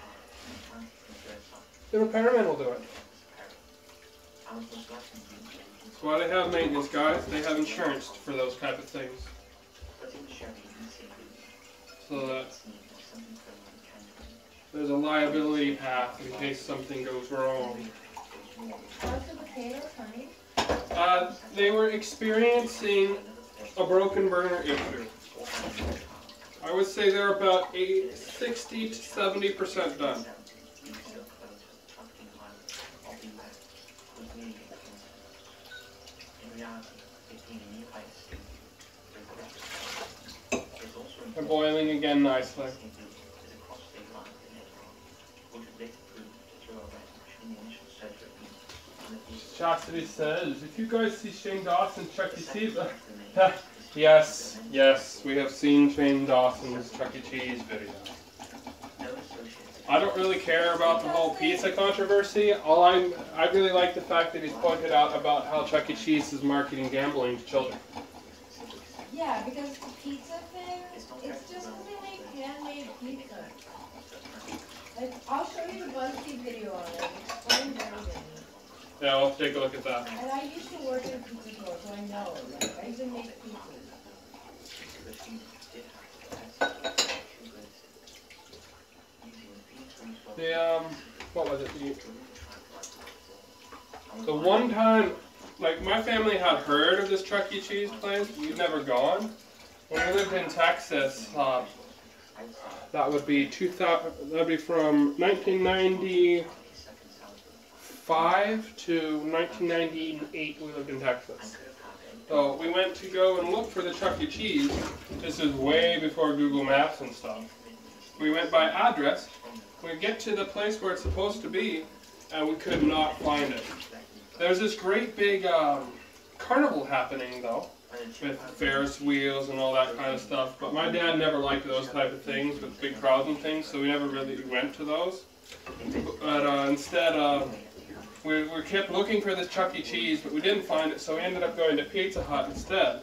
the repairman will do it. That's why they have maintenance guys. They have insurance for those type of things. So that there's a liability path in case something goes wrong. How's the potatoes, honey? They were experiencing a broken burner issue. I would say they're about 60 to 70% done. They're boiling again nicely. Chastity says, if you guys see Shane Dawson's Chuck E. Cheese, yes, we have seen Shane Dawson's Chuck E. Cheese video. I don't really care about the whole pizza controversy. I really like the fact that he's pointed out about how Chuck E. Cheese is marketing gambling to children. Yeah, because the pizza thing, it's just because they make handmade pizza. Like, I'll show you the BuzzFeed video on it. It explains everything. Yeah, I'll take a look at that. And I used to work in a pizza store, so I know. Like, I used to make pizzas. What was it? The one time, like, my family had heard of this Chuck E. Cheese place, we'd never gone. When we lived in Texas, that would be from 1995 to 1998 we lived in Texas. So we went to go and look for the Chuck E. Cheese. This is way before Google Maps and stuff. We went by address. We get to the place where it's supposed to be, and we could not find it. There's this great big carnival happening, though, with Ferris wheels and all that kind of stuff. But my dad never liked those type of things with big crowds and things, so we never really went to those. But instead, we kept looking for this Chuck E. Cheese, but we didn't find it, so we ended up going to Pizza Hut instead.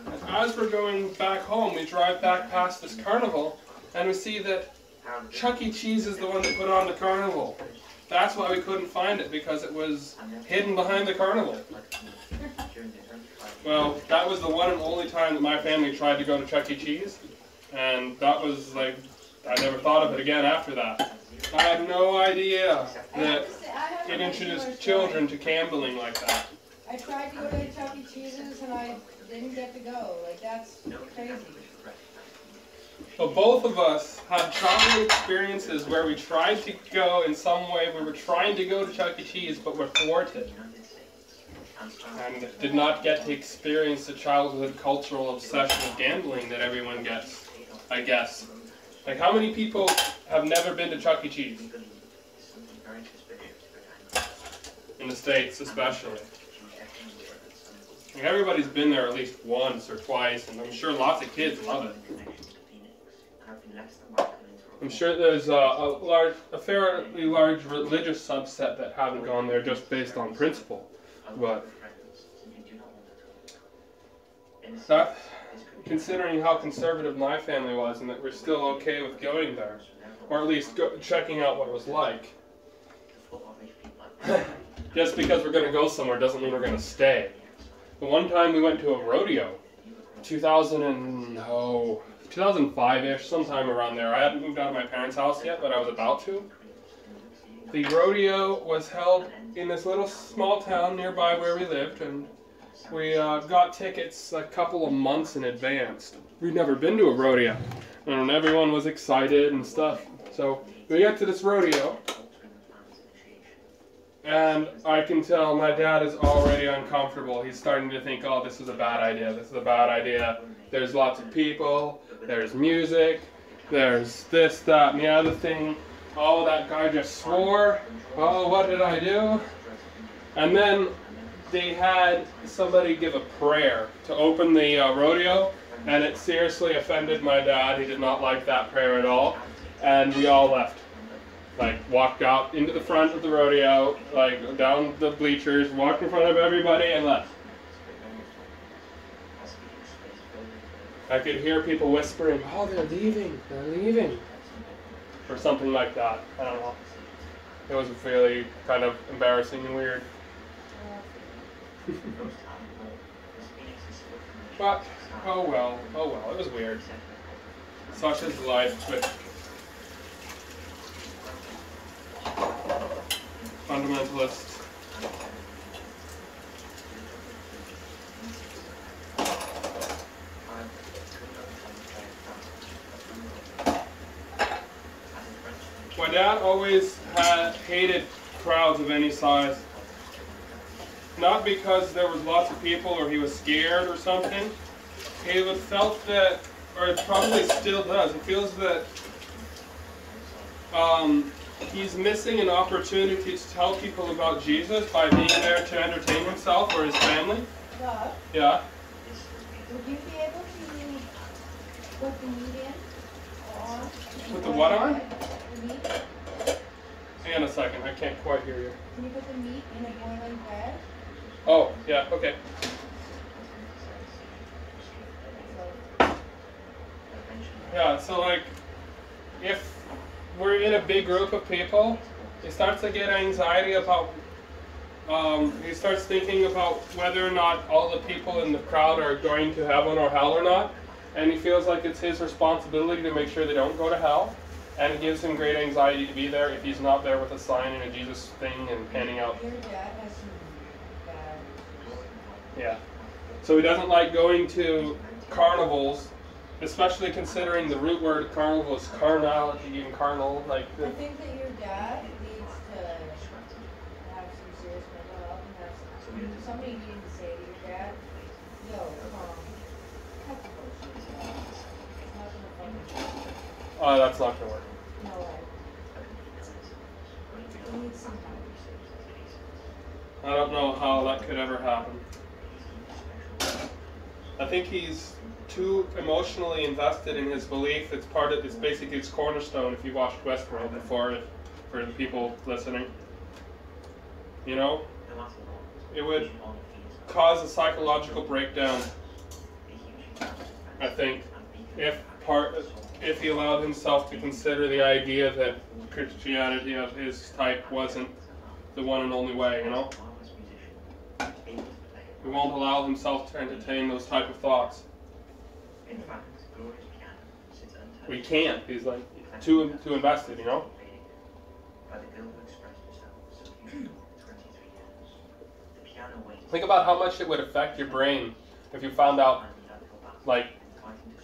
And as we're going back home, we drive back past this carnival, and we see that Chuck E. Cheese is the one that put on the carnival. That's why we couldn't find it, because it was hidden behind the carnival. Well, that was the one and only time that my family tried to go to Chuck E. Cheese, and that was like, I never thought of it again after that. I had no idea that it introduced children to gambling like that. I tried to go to Chuck E. Cheese's and I didn't get to go. Like, that's crazy. So both of us had childhood experiences where we tried to go in some way. We were trying to go to Chuck E. Cheese, but were thwarted. And did not get to experience the childhood cultural obsession of gambling that everyone gets, I guess. Like, how many people have never been to Chuck E. Cheese? In the States, especially. Like, everybody's been there at least once or twice, and I'm sure lots of kids love it. I'm sure there's a fairly large religious subset that haven't gone there just based on principle. But that, considering how conservative my family was and that we're still okay with going there, or at least checking out what it was like. Just because we're going to go somewhere doesn't mean we're going to stay. The one time we went to a rodeo, 2005-ish, sometime around there. I hadn't moved out of my parents' house yet, but I was about to. The rodeo was held in this little small town nearby where we lived, and we got tickets a couple of months in advance. We'd never been to a rodeo, and everyone was excited and stuff. So we get to this rodeo, and I can tell my dad is already uncomfortable. He's starting to think, oh, this is a bad idea, this is a bad idea. There's lots of people, there's music, there's this, that, and the other thing. Oh, that guy just swore. Oh, what did I do? And then they had somebody give a prayer to open the rodeo, and it seriously offended my dad. He did not like that prayer at all, and we all left. Like, walked out into the front of the rodeo, like down the bleachers, walked in front of everybody, and left. I could hear people whispering, oh, they're leaving, or something like that. I don't know. It was really kind of embarrassing and weird. But, oh well, it was weird. Such is life with fundamentalists. My dad always hated crowds of any size. Not because there was lots of people or he was scared or something. He felt that, or probably still does, he feels that he's missing an opportunity to tell people about Jesus by being there to entertain himself or his family. Doug, Yeah. would you be able to put the meat in? On? Put the what on? The meat? Hang on a second, I can't quite hear you. Can you put the meat in a boiling bed? Oh, yeah, okay. Yeah, so like, if we're in a big group of people, he starts to get anxiety about, he starts thinking about whether or not all the people in the crowd are going to heaven or hell or not, and he feels like it's his responsibility to make sure they don't go to hell, and it gives him great anxiety to be there if he's not there with a sign and a Jesus thing and handing out. Your dad has some bad. Yeah. So he doesn't like going to carnivals, especially considering the root word carnival is carnality and carnal. Like I think that your dad needs to have some serious mental health and have somebody needs to say to your dad, yo, cut the bullshit. It's not gonna fucking oh, that's not gonna work. no way. He needs some help. I don't know how that could ever happen. I think he's too emotionally invested in his belief. It's basically its cornerstone. If you watched Westworld before, for the people listening, you know, it would cause a psychological breakdown. I think if he allowed himself to consider the idea that Christianity of his type wasn't the one and only way, you know. He won't allow himself to entertain those type of thoughts. We can't. He's like too invested, you know. Think about how much it would affect your brain if you found out, like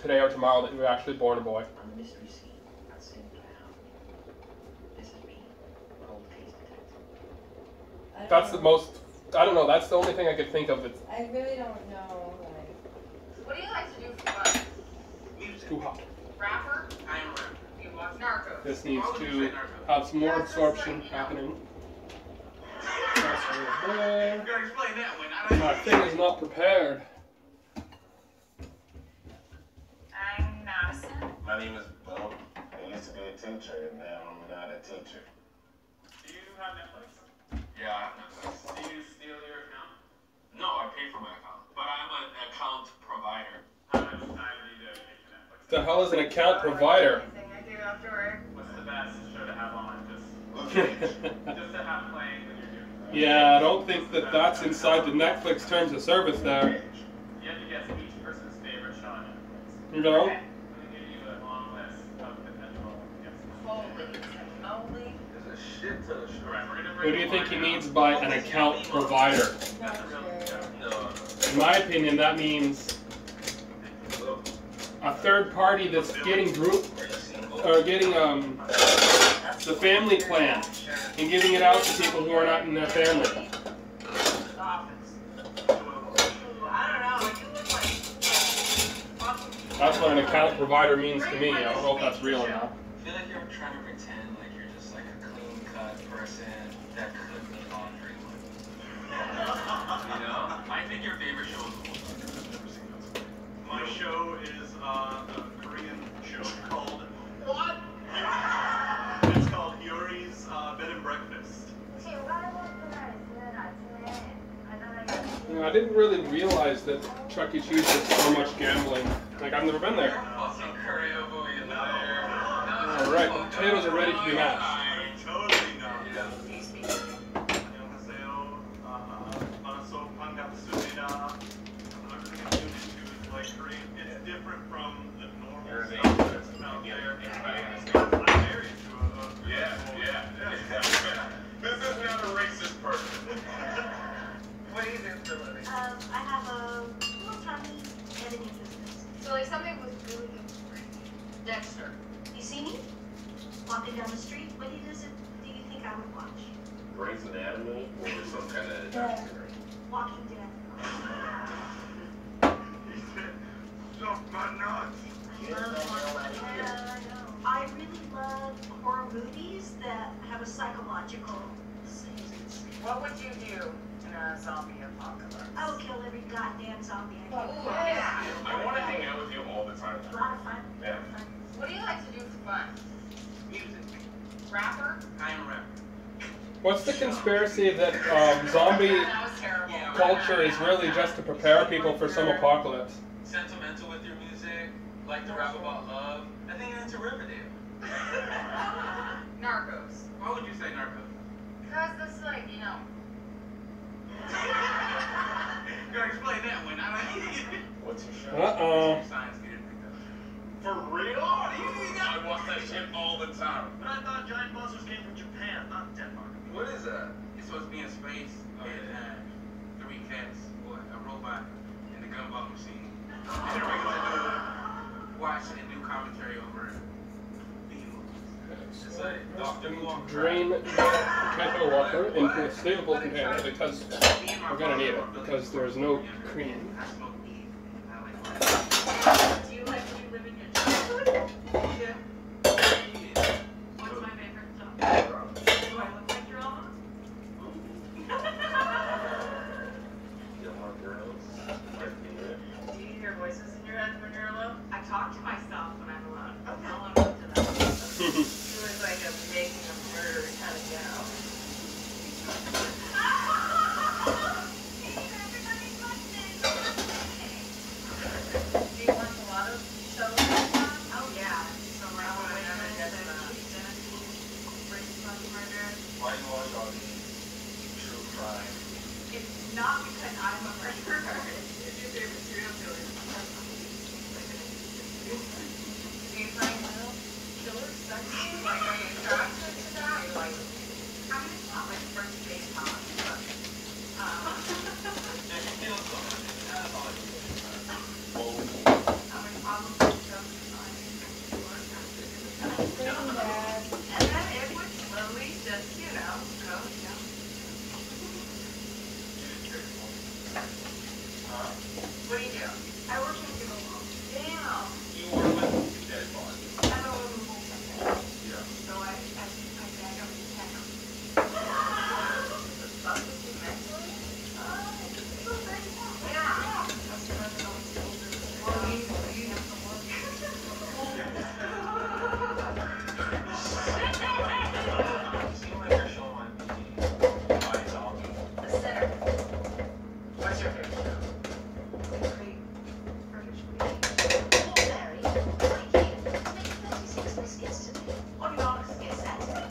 today or tomorrow, that you were actually born a boy. That's the most. I don't know. That's the only thing I could think of. That's I really don't know. Like, What do you like to do for fun? too hot. Rapper? I am a rapper. You watch Narcos. This needs Why would you to say Narcos? have some more That's just absorption like, you know. happening. That's right there. You gotta explain that one. My thing is not prepared. I'm Madison. My name is Bo. I used to be a teacher, and now I'm not a teacher. Do you have Netflix? Yeah, I have Netflix. Do you steal your account? No, I pay for my account, but I'm an account provider. How much time do you dedicate to Netflix? The hell is an account provider? Anything I do after work. What's the best show to have on? Just Okay. to have playing when you're doing. Yeah, I don't think that that's inside the Netflix terms of service there. You have to guess each person's favorite show on Netflix. You know? Okay. I'm going to give you a long list of potential guesses. Holy moly. There's a shit ton of shit. Alright, we're going to Who do you think he means by an account provider? That's a real show. No. In my opinion, that means a third party that's getting the family plan and giving it out to people who are not in their family. The Office. I don't know. You look like fucking. That's what an account provider means to me. I don't know if that's real or not. I feel like you're trying to pretend like you're just like a clean-cut person that could be laundry. You know? I think your favorite show is My show is a Korean show called What? It's called Yuri's Bed and Breakfast. You know, I didn't really realize that Chuck E. Cheese was so much gambling. Like, I've never been there. also Korea boy in there. Alright, the potatoes are ready to be mashed. Totally not. 안녕하세요. 만화속 반갑습니다. I'm going to get into like Korean. It's different from the normal stuff that's out there. I'm married to a Yeah. This is not a racist person. What do you do for a living? I have a little tiny editing business. So like something was really good for you. Dexter. You see me? Walking down the street, what do you think I would watch? Grey's Anatomy or some kind of documentary. Walking Dead. Stop my nuts. I really love horror movies that have a psychological sense. What would you do in a zombie apocalypse? I would kill every goddamn zombie I fuck can. yeah. I want to hang out with you all the time. A lot of fun. Yeah. What do you like to do for fun? Music. Rapper? I am a rapper. What's the conspiracy that zombie That was terrible. culture is really just to prepare people for some apocalypse? Sentimental with your music, like to rap about love. I think you're into Riverdale. Narcos. Why would you say Narcos? Because that's like, you know. You gotta explain that one. What's your show? Uh-oh. Science you didn't pick up. For real? I watch that shit all the time. But I thought giant monsters came from Japan, not Denmark. What is that? It's supposed to be in space. And 3 cats, or a robot, and the gumball machine. And a regular dude watch and do commentary over B movies. It's like Dr. Who on Drain kettle water into a sealable container because we're gonna need it because there's no cream. I smoke weed. I like Do you like to live in your childhood? yeah. What's my favorite song? Do I look like your mama? Young girls. Like me. Do you hear It's not because I'm a murderer. It's your favorite serial killer. Do you find killers sexy? Like, are you attracted to that? Are you like, I mean, it's not like first date talk, but, I mean, probably just fine. And then it would slowly just, you know, go down. What do you do? I work in a home. Damn. You work with dead bodies. I'm a removal technician. Yeah. So I bag up the tech. The stuff that you mentally? Yeah. That's what I'm always told her. Well, you have to work. Seem like your show might be by zombie. The center. What's your favorite show? Great. British weed. Mary, like you, make 36 biscuits today. Or you want biscuits that today?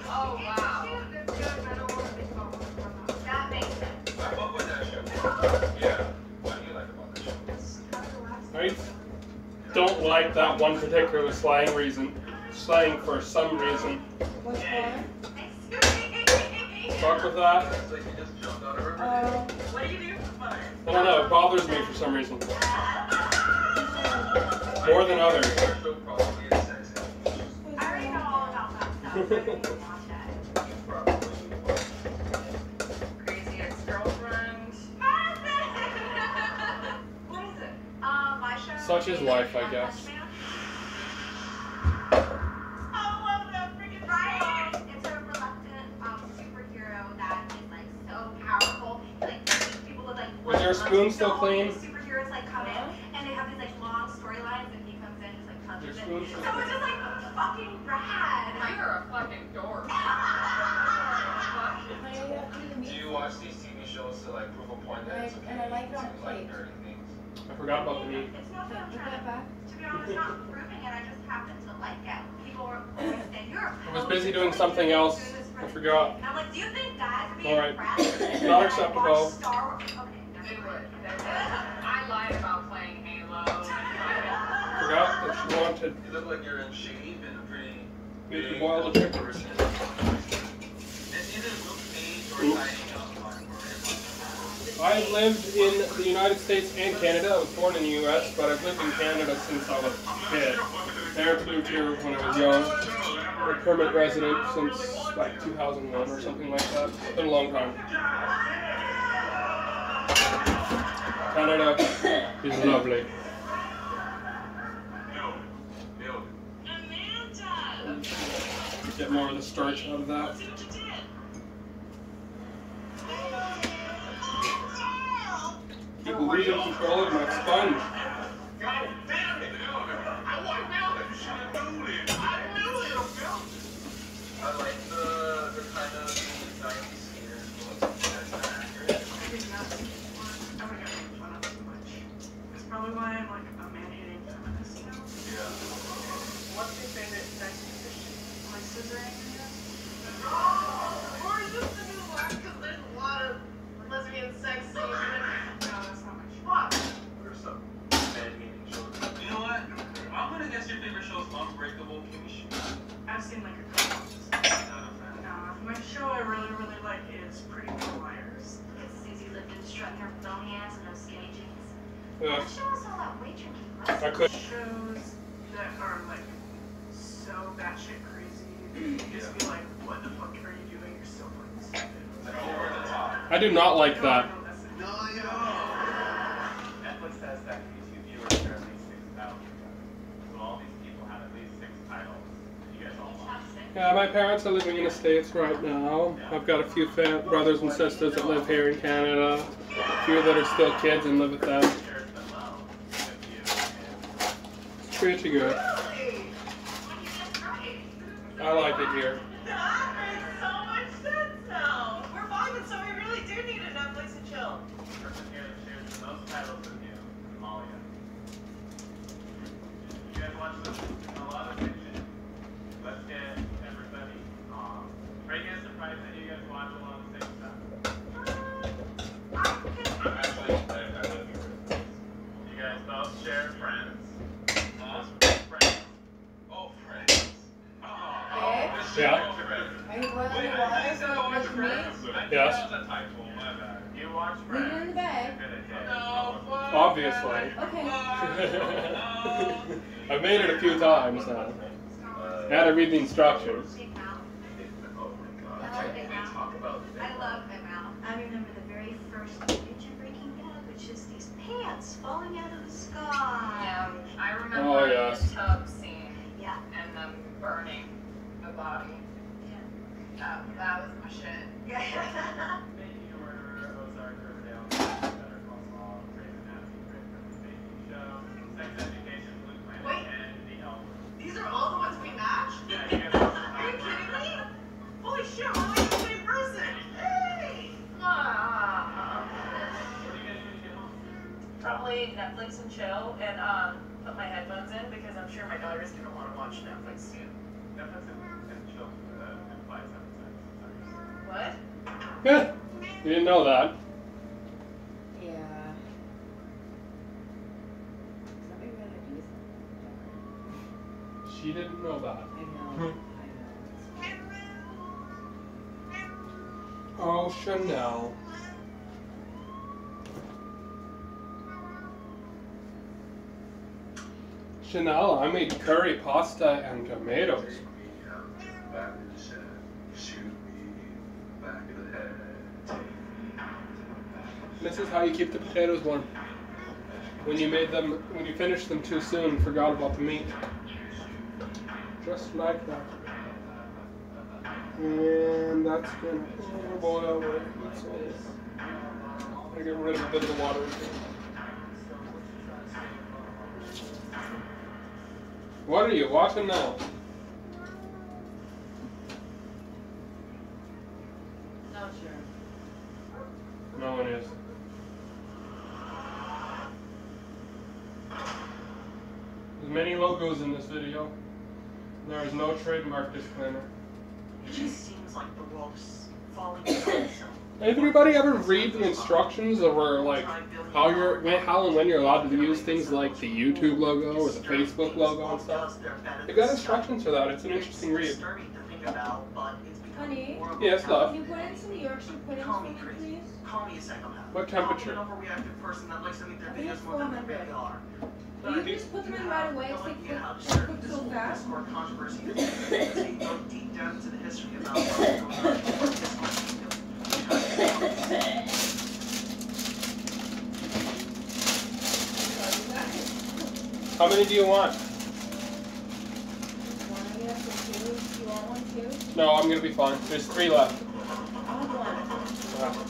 Oh, wow. That makes sense. I fuck with that show. Yeah. What do you like about that show? It's kind of relaxing. I don't like that one particular slang for some reason. What's that? Fuck with that. It's like you just jumped out of a What do you do for fun? I don't know, it bothers me for some reason. More than others. show probably is sexy. I already know all about that stuff. I didn't even watch that. Crazy Ex-Girlfriend. What is it? My show. Such is life, I guess. I love that freaking Right? It's a reluctant superhero that is like so powerful. Like people with like Is your spoon still clean? Superheroes like come in and they have these like long storylines and he comes in just like Your punches it. spoon's So still it's just like fucking rad. You're a fucking dork. Do you watch these TV shows to like prove a point that it's okay And I like it on to like tape. nerdy things? I forgot about the meat. It's not that I'm Put trying that back. to be honest, not proving it, I just happen to like it. People were always saying, you're a I was busy doing something else. I forgot. And I'm like, do you think guys would be Alright. impressed? Not Like, acceptable. watch Star Wars. Okay, They never would. mind. They would. I lied about playing Halo. Forgot that she wanted You look like you're in shape and a pretty me to big boil the chicken. person. It's either Luke Cage or signing up on I've lived in the United States and Canada. I was born in the US, but I've lived in Canada since I was a kid. Parents moved here when I was young. I'm a permanent resident since like 2001 or something like that. It's been a long time. Canada is lovely. Get more of the starch out of that. Keep losing control of my sponge. God damn it! I want now that you should have known it. I knew it. I like the kind of anxiety scares look that's not accurate. I think that's I would get made fun of too much. It's probably why I'm like a man-hating feminist, you know? Yeah. What's your favorite sex position? Like scissoring, I guess? Or is this the new one? Because there's a lot of lesbian sex scenes. No, that's not my shit. What? Or some man-hating children. You know what? I'm gonna guess your favorite show is Unbreakable Kimmy Schmidt. I've seen like a couple of episodes. No, my show I really, really like is Pretty Little Liars. It's Susie Lipton strutting her bony ass in those skinny jeans. Yeah, That show us all that weight drinking. I could. Shows that are like so batshit crazy. You just be like, what the fuck are you doing? You're so fucking stupid. Like over the top. I do not like that. No, yo. Netflix says that YouTube viewers are at least 6,000. So all these people have at least 6 titles. You guys all watch. Yeah, my parents are living in the States right now. I've got a few brothers and sisters that live here in Canada. A few that are still kids and live with them. Shares them well with you. It's pretty good. I like it here. That makes so much sense now. We're vibing, so we really do need a Netflix and chill. The person here that shares the most titles with you is Amalia. You guys watch a lot of fiction. Let's get everybody. Reagan is surprised that you guys watch a lot Yeah. Are you boiling the Wait, I water said so I it watched makes Friends. meat? I think Yes. that was a typo, my bad. You watched Leave it in Friends. the bag. Obviously. Okay. I've made it a few times now. I had to read the instructions. Big Mouth. Oh my god. I love Big Mouth. Talk about I love Big Mouth. I remember the very first image of Breaking Bad, which is these pants falling out of the sky. Yeah, I remember Oh, yes. the tub scene Yeah. and them burning the body. Yeah. That was my shit. Making a Murderer, Ozark, Riverdale, Better Call Saul, Grey's Anatomy, Grey's Baking Show, Sex Education, Blue Planet, Wait. and The Elf. These are all the ones we matched? Yeah, you guys also Are you have kidding me? Holy shit, we're like the same person! Hey! Ah. What are you guys doing to get home? Probably Netflix and chill and put my headphones in because I'm sure my daughter's gonna want to watch Netflix soon. Netflix and chill implies episodes. What? Yeah. You didn't know that. Yeah. Somebody gotta do something. She didn't know that. I know. Oh, Chanel. Chanel, I made curry pasta and tomatoes. Shoot me back of the head. This is how you keep the potatoes warm. When you finish them too soon, forgot about the meat. Just like that. And that's gonna boil away. That's all. I get rid of a bit of the water. What are you watching now? Not sure. No one is. There's many logos in this video. There is no trademark disclaimer. It just seems like the world is falling apart. Everybody ever read the instructions over like how and when you're allowed to use things like the YouTube logo or the Facebook logo and stuff? They got instructions for that. It's an interesting read. Honey? Yes, love. Can you put in some Yorkshire pudding for me, please? Call me a psychopath. What temperature? Call me an overreactive person that likes to make their I think videos it's more than they 400. really are. Will you just put them in right away? It's like cook so fast. Discord controvery. So you go deep down into the history about what's going on in Discord. How many do you want? One, I guess, or two. You want one too? No, I'm gonna be fine. There's 3 left. I'll have one.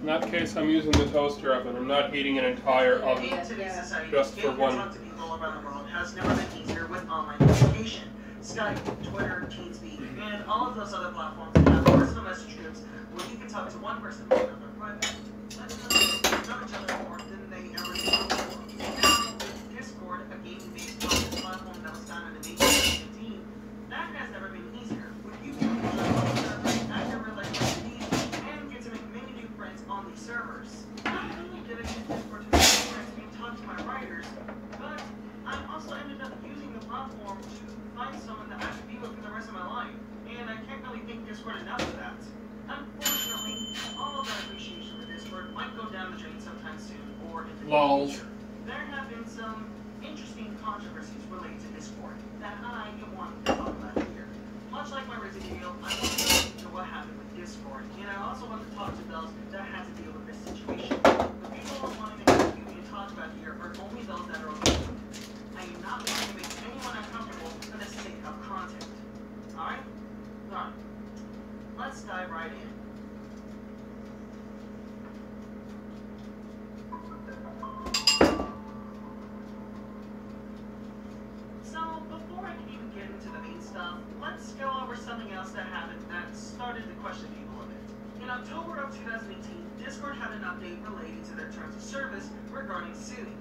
In that case, I'm using the toaster oven. I'm not heating an entire oven. In today's society, Just for getting to one. talk to people all around the world has never been easier with online communication. Skype, Twitter, TeamSpeak, and all of those other platforms have personal message groups where you can talk to one person with another private. Let them know each other more than they ever did before. Now, Discord, a gaming-based content platform that was founded in 2015, that has never been easier. With you being able to join servers, add your real life activities, and get to make many new friends on these servers. Not only did I use Discord to make friends and talk to my writers, but I also ended up using the platform to find someone that I could be with for the rest of my life. And I can't really thank Discord enough for that. Unfortunately, all of that appreciation for Discord might go down the drain sometime soon or in the Lols. future. There have been some interesting controversies related to Discord that I want to talk about here. Much like my Resident Evil, I want to go into what happened with Discord, and I also want to talk to those that had to deal with this situation. The people I want to interview and talk about here are only those that are okay with it. I am not going to make anyone uncomfortable for the sake of content. Alright? Alright. Let's dive right in. So, before I can even get into the main stuff, let's go over something else that happened that started to question people a bit. In October of 2018, Discord had an update related to their terms of service regarding suing.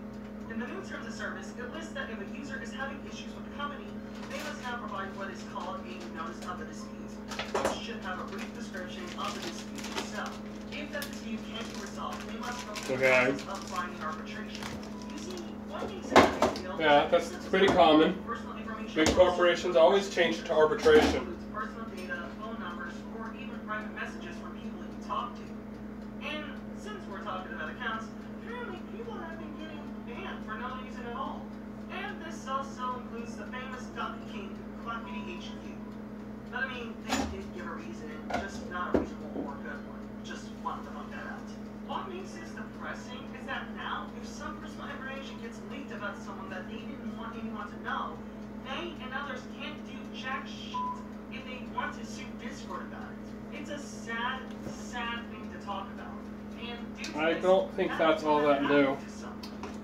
In the new terms of service, it lists that if a user is having issues with the company, they must now provide what is called a notice of the dispute, which should have a brief description of the dispute itself. If that dispute can't be resolved, they must go through the process of finding arbitration. You see, What makes it a big deal? Yeah, that's pretty common. Personal information Big corporations always change it to arbitration. includes personal data, phone numbers, or even private messages from people you talk to. And since we're talking about accounts, apparently people have been getting banned for no reason at all. And this also includes the famous Duck King Clockity HQ. But I mean, they did give a reason, just not a reasonable or good one. Just wanted to point that out. What makes this depressing is that now, if some personal information gets leaked about someone that they didn't want anyone to know, they and others can't do jack shit if they want to sue Discord about it. It's a sad, sad thing to talk about. And due to I this, don't think that's all that new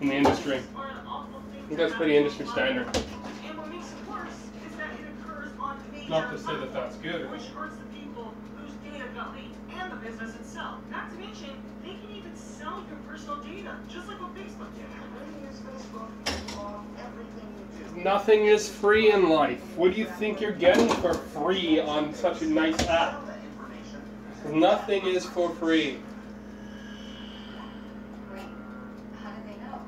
in the industry. are an awful thing I think that's pretty industry standard. And what makes it worse is that it occurs on major Not to say that that's good. which hurts the people whose data got leaked and the business itself. Not to mention, they can even sell your personal data, just like what Facebook did. Nothing is free in life. What do you think you're getting for free on such a nice app? Nothing is for free. Wait, how do they know?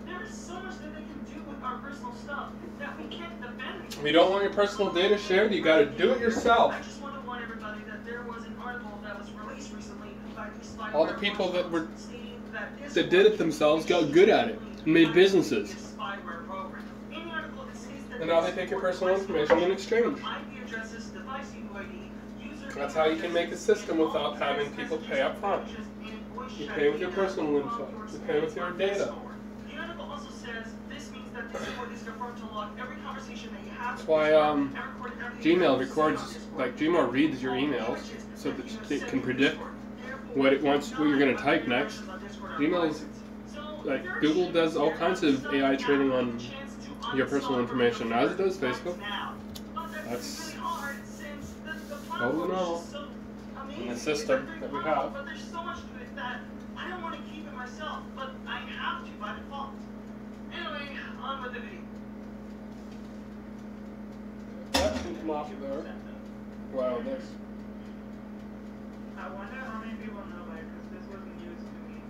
There's so much that they can do with our personal stuff that we can't defend. If you don't want your personal data shared, you gotta do it yourself. I just want to warn everybody that there was an article that was released recently by these spyware All the people that were stating that this that did it themselves got good at it and made businesses. spyware program. In the article, it states that And now they take your personal information in exchange. IP addresses, device UID, user That's how you can make a system without having people pay up front. You pay with your personal info. You pay with your data. The article also says this means that Discord is confirmed to log every conversation that you have. That's why Gmail records, like Gmail reads your emails so that it can predict what it wants, what you're going to type next. Gmail is, like, Google does all kinds of AI training on your personal information, as does Facebook. That's all in all in the system that we have. But there's so much to it that I don't want to keep it myself, but I have to by default. Anyway, on with the video. That can come off of there. Wow, this. I wonder how many people know, like, because this wasn't news to me.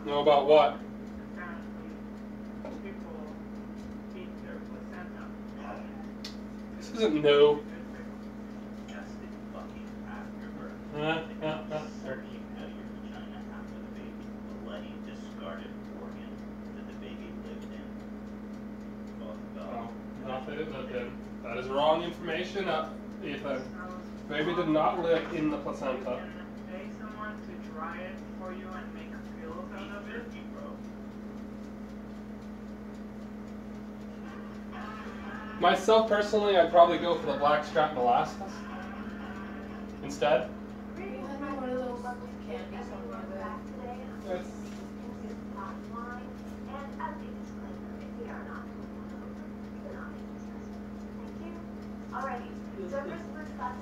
Know about what? Apparently, people eat their placenta. This isn't new. Yes, they fucking after birth. Inserting out your vagina after the baby, bloody, discarded organ that the baby lived in. Oh, not that it lived in. That is wrong information, Ethan. Baby did not live in the placenta. You can pay someone to dry it for you and make pillows out of it. Myself personally, I'd probably go for the blackstrap molasses instead. You have one of those candies somewhere there. Yes.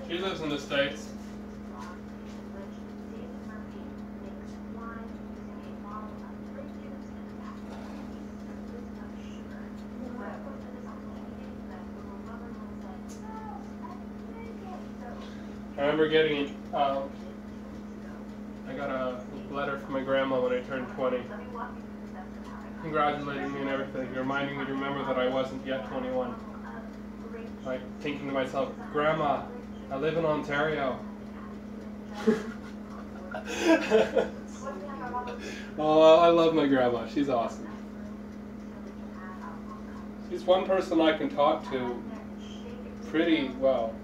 She lives in the States. I remember getting, I got a letter from my grandma when I turned 20, congratulating me and everything, reminding me to remember that I wasn't yet 21. Like, thinking to myself, Grandma, I live in Ontario. Oh, I love my grandma. She's awesome. She's one person I can talk to pretty well.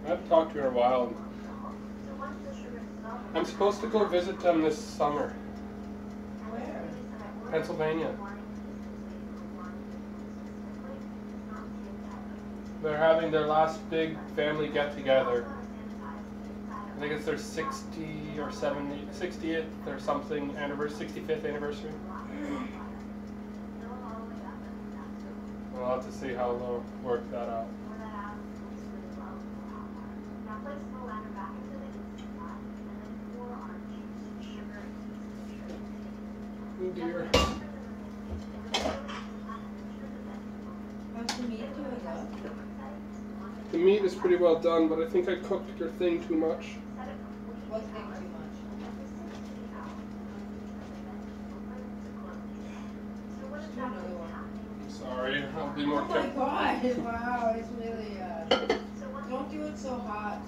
I've talked to her a while. I'm supposed to go visit them this summer. Where? Pennsylvania. They're having their last big family get-together. I think it's their 60 or 70, 60th or something anniversary, 65th anniversary. We'll have to see how they'll work that out. Oh dear. How's the meat doing up? The meat is pretty well done, but I think I cooked your thing too much. What thing too much? I'll be more Oh my careful. god, wow, it's really, don't do it so hot.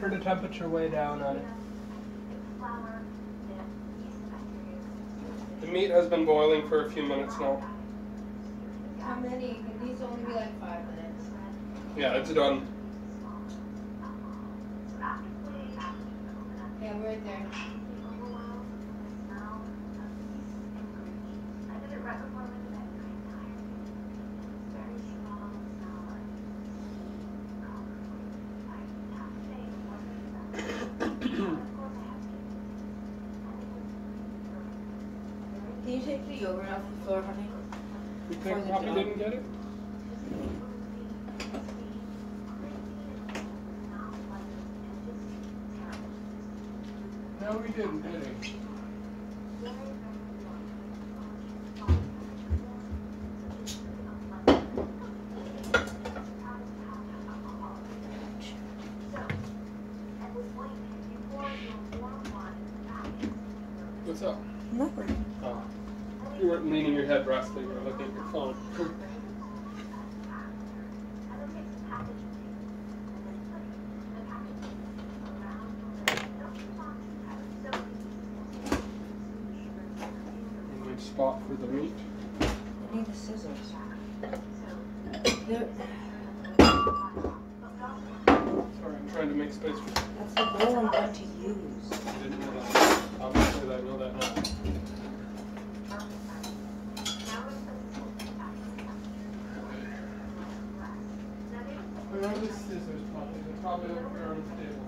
Turn the temperature way down on it. The meat has been boiling for a few minutes now. How many? It needs to only be like 5 minutes. Yeah, it's done. Yeah, right there. Can you take the yogurt off the floor, honey? You think Poppy didn't get it? No, we didn't, did he? What's up? Nothing. Oh. You weren't leaning your head resting, you were looking at your phone. Good spot for the meat. I need the scissors. There. Sorry, I'm trying to make space for you. That's the bowl I'm going to use. I didn't know that. Obviously, I know that now. Where are the scissors, Poppy? They're probably over here on the table.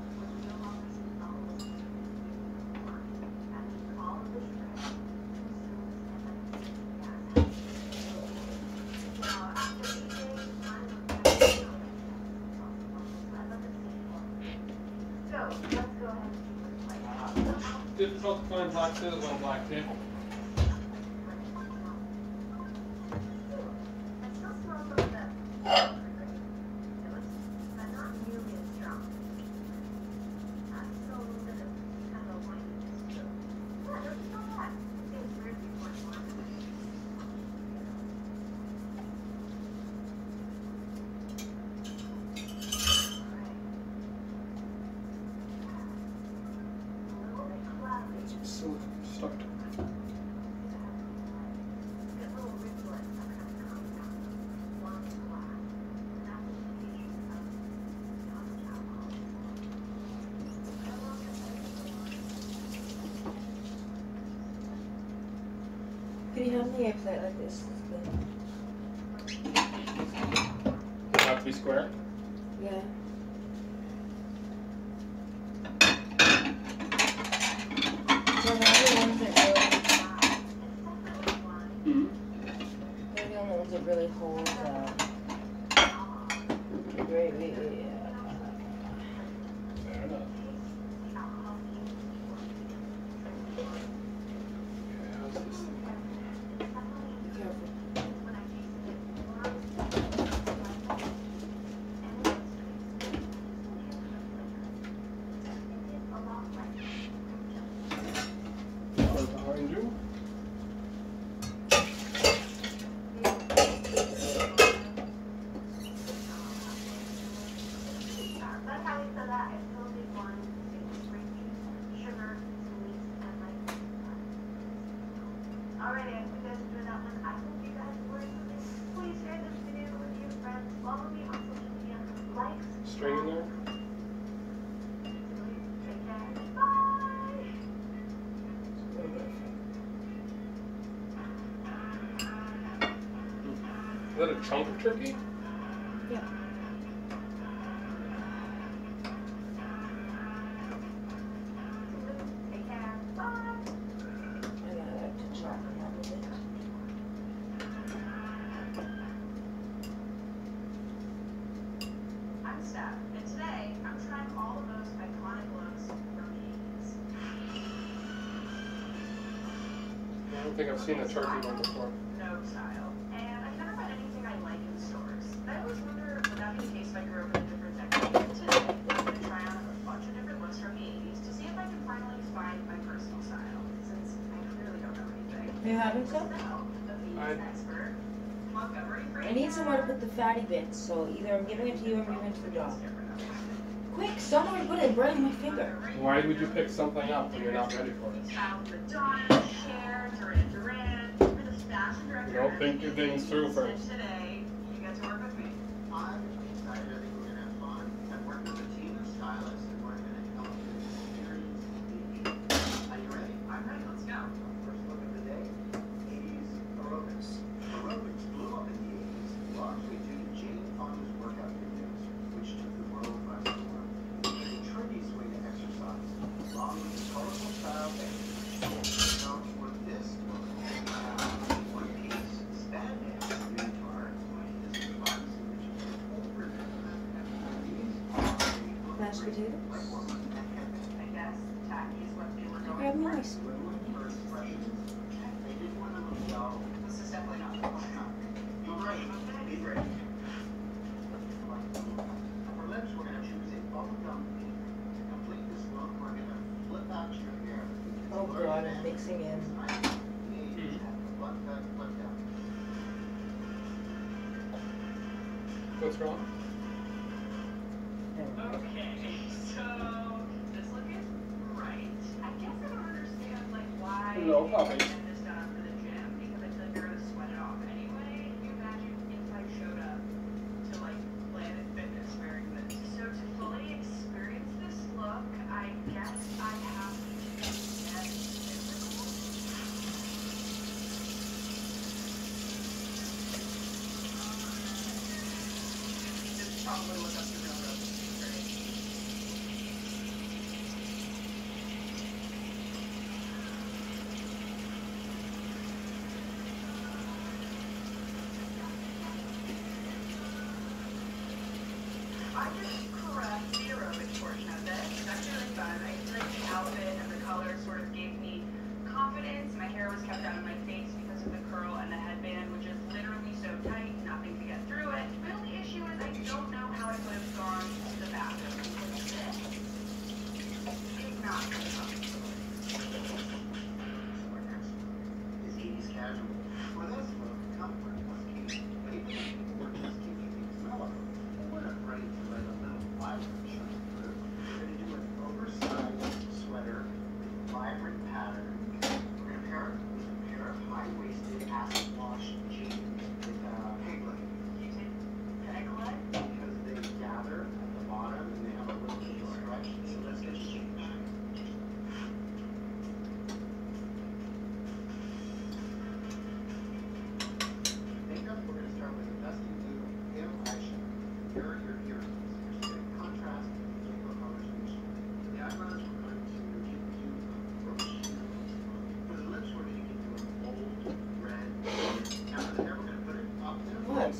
Difficult to find black scissors on a black table. So stuck to it. Can you hand me a plate like this? Does it have to be square? Yeah. So the other ones that really, they're the only ones that really hold the gravy. Fair enough. Okay, how's this thing? Be careful. Or behind you? Alrighty, I hope you guys enjoyed that one. I hope you guys learned something. Please share this video with your friends. Follow me on social media. Like, String in there? take care. Bye! Is that a chunk of turkey? Yeah. Take care. Bye! And I like to chop them up a bit. I'm Steph, and today I'm trying all the most iconic looks from the 80s. don't think I've seen a turkey one before. No style. And I can never find anything I like in stores. I always wonder, would that be the case if I grew up in a different decade? Today, I'm going to try on a bunch of different looks from the 80s to see if I can finally find my personal style, since I clearly don't know anything. You having some? I need somewhere to put the fatty bits, so either I'm giving it to you or I'm giving it to the dog. Quick, somewhere to put it, burning my finger. Why would you pick something up when you're not ready for it? You don't think your things through first. Today, you get to work with me. I'm excited. I think we're going to have fun. I've worked with a team of stylists and we're going to help you experience the. Are you ready? I'm ready, let's go. First look of the day, 80s aerobics. Aerobics blew up in the 80s, largely due to Jane Fonda's workout videos, which took the world by storm. It was a trendy way to exercise, along with the colorful style bands. So for this look, one piece spandex leotard. This provides the over Mashed potatoes? I guess tacky is what they were going Grab me for. my spoon. They did one of those dolls. This is definitely not the one. You're right. Be ready. For lips, we're going to choose a bubblegum pink. To complete this look, we're going to flip out your hair. Oh god, I'm mixing in. What's wrong? Okay, so this look is right. I guess I don't understand like why No, puppy. I get this done for the gym because I feel like they're gonna sweat it off anyway. Can you imagine if I showed up to like Planet Fitness wearing this? So to fully experience this look, I guess I have to get physical. Just probably look up the real road. I just correct the aerobic portion of this. It's actually really fun. I feel like the outfit and the color sort of gave me confidence. My hair was kept out of my face because of the curl and the headband, which is literally so tight, nothing to get through it. My only issue is I don't know how I would have gone to the bathroom with this. It's not really comfortable. Is 80s casual. For this look, comfort was key. But even if we're just keeping things mellow, we're not ready to let them know why we're showing through. We're going to do an oversized sweater with vibrant pattern. We're going to pair it with a pair of high-waisted acid wash jeans with peg leg. You said peg leg? Because they gather at the bottom and they have a little bit of stretch. So let's get you changed. Makeup, we're going to start with a dusty blue pale eyeshadow. Here are your earrings. Here's a contrast and flavor colors mixture. For the eyebrows, we're going to give you a brush. For the lips, we're going to give you a bold red. Now for the hair, we're going to put it up in a What?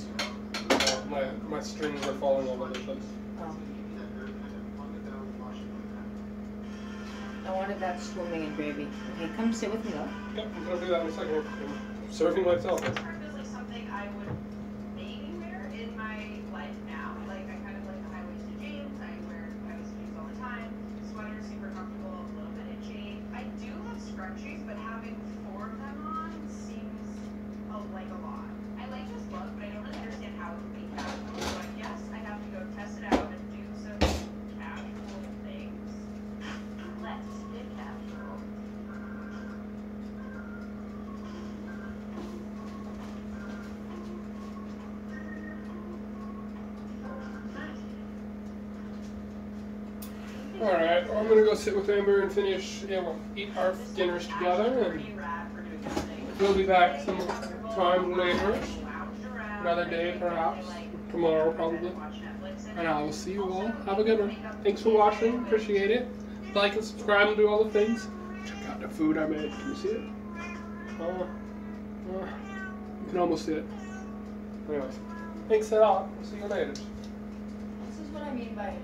My strings are falling all over the place. Oh. Give you that very kind of on-the-go washing effect. I wanted that swimming and gravy. Okay, come sit with me though. Yep, I'm gonna do that in a second. I'm serving myself. This part feels like something I would maybe wear in my life now. I kind of like the high-waisted jeans. I wear high-waisted jeans all the time. Sweater, super comfortable, a little bit itchy. I do love scrunchies, but having 4 of them on seems like a lot. I like this look, but I don't really understand how it would be casual. So I guess I have to go test it out and do some casual things. Let's get casual. Alright, I'm gonna go sit with Amber and finish, we'll eat our dinners together, and we'll be back some time later, another day perhaps, tomorrow probably, and I will see you all. Have a good one. Thanks for watching, appreciate it. Like and subscribe and do all the things. Check out the food I made. Can you see it? You can almost see it. Anyways, thanks a lot. We'll see you later. This is what I mean by it.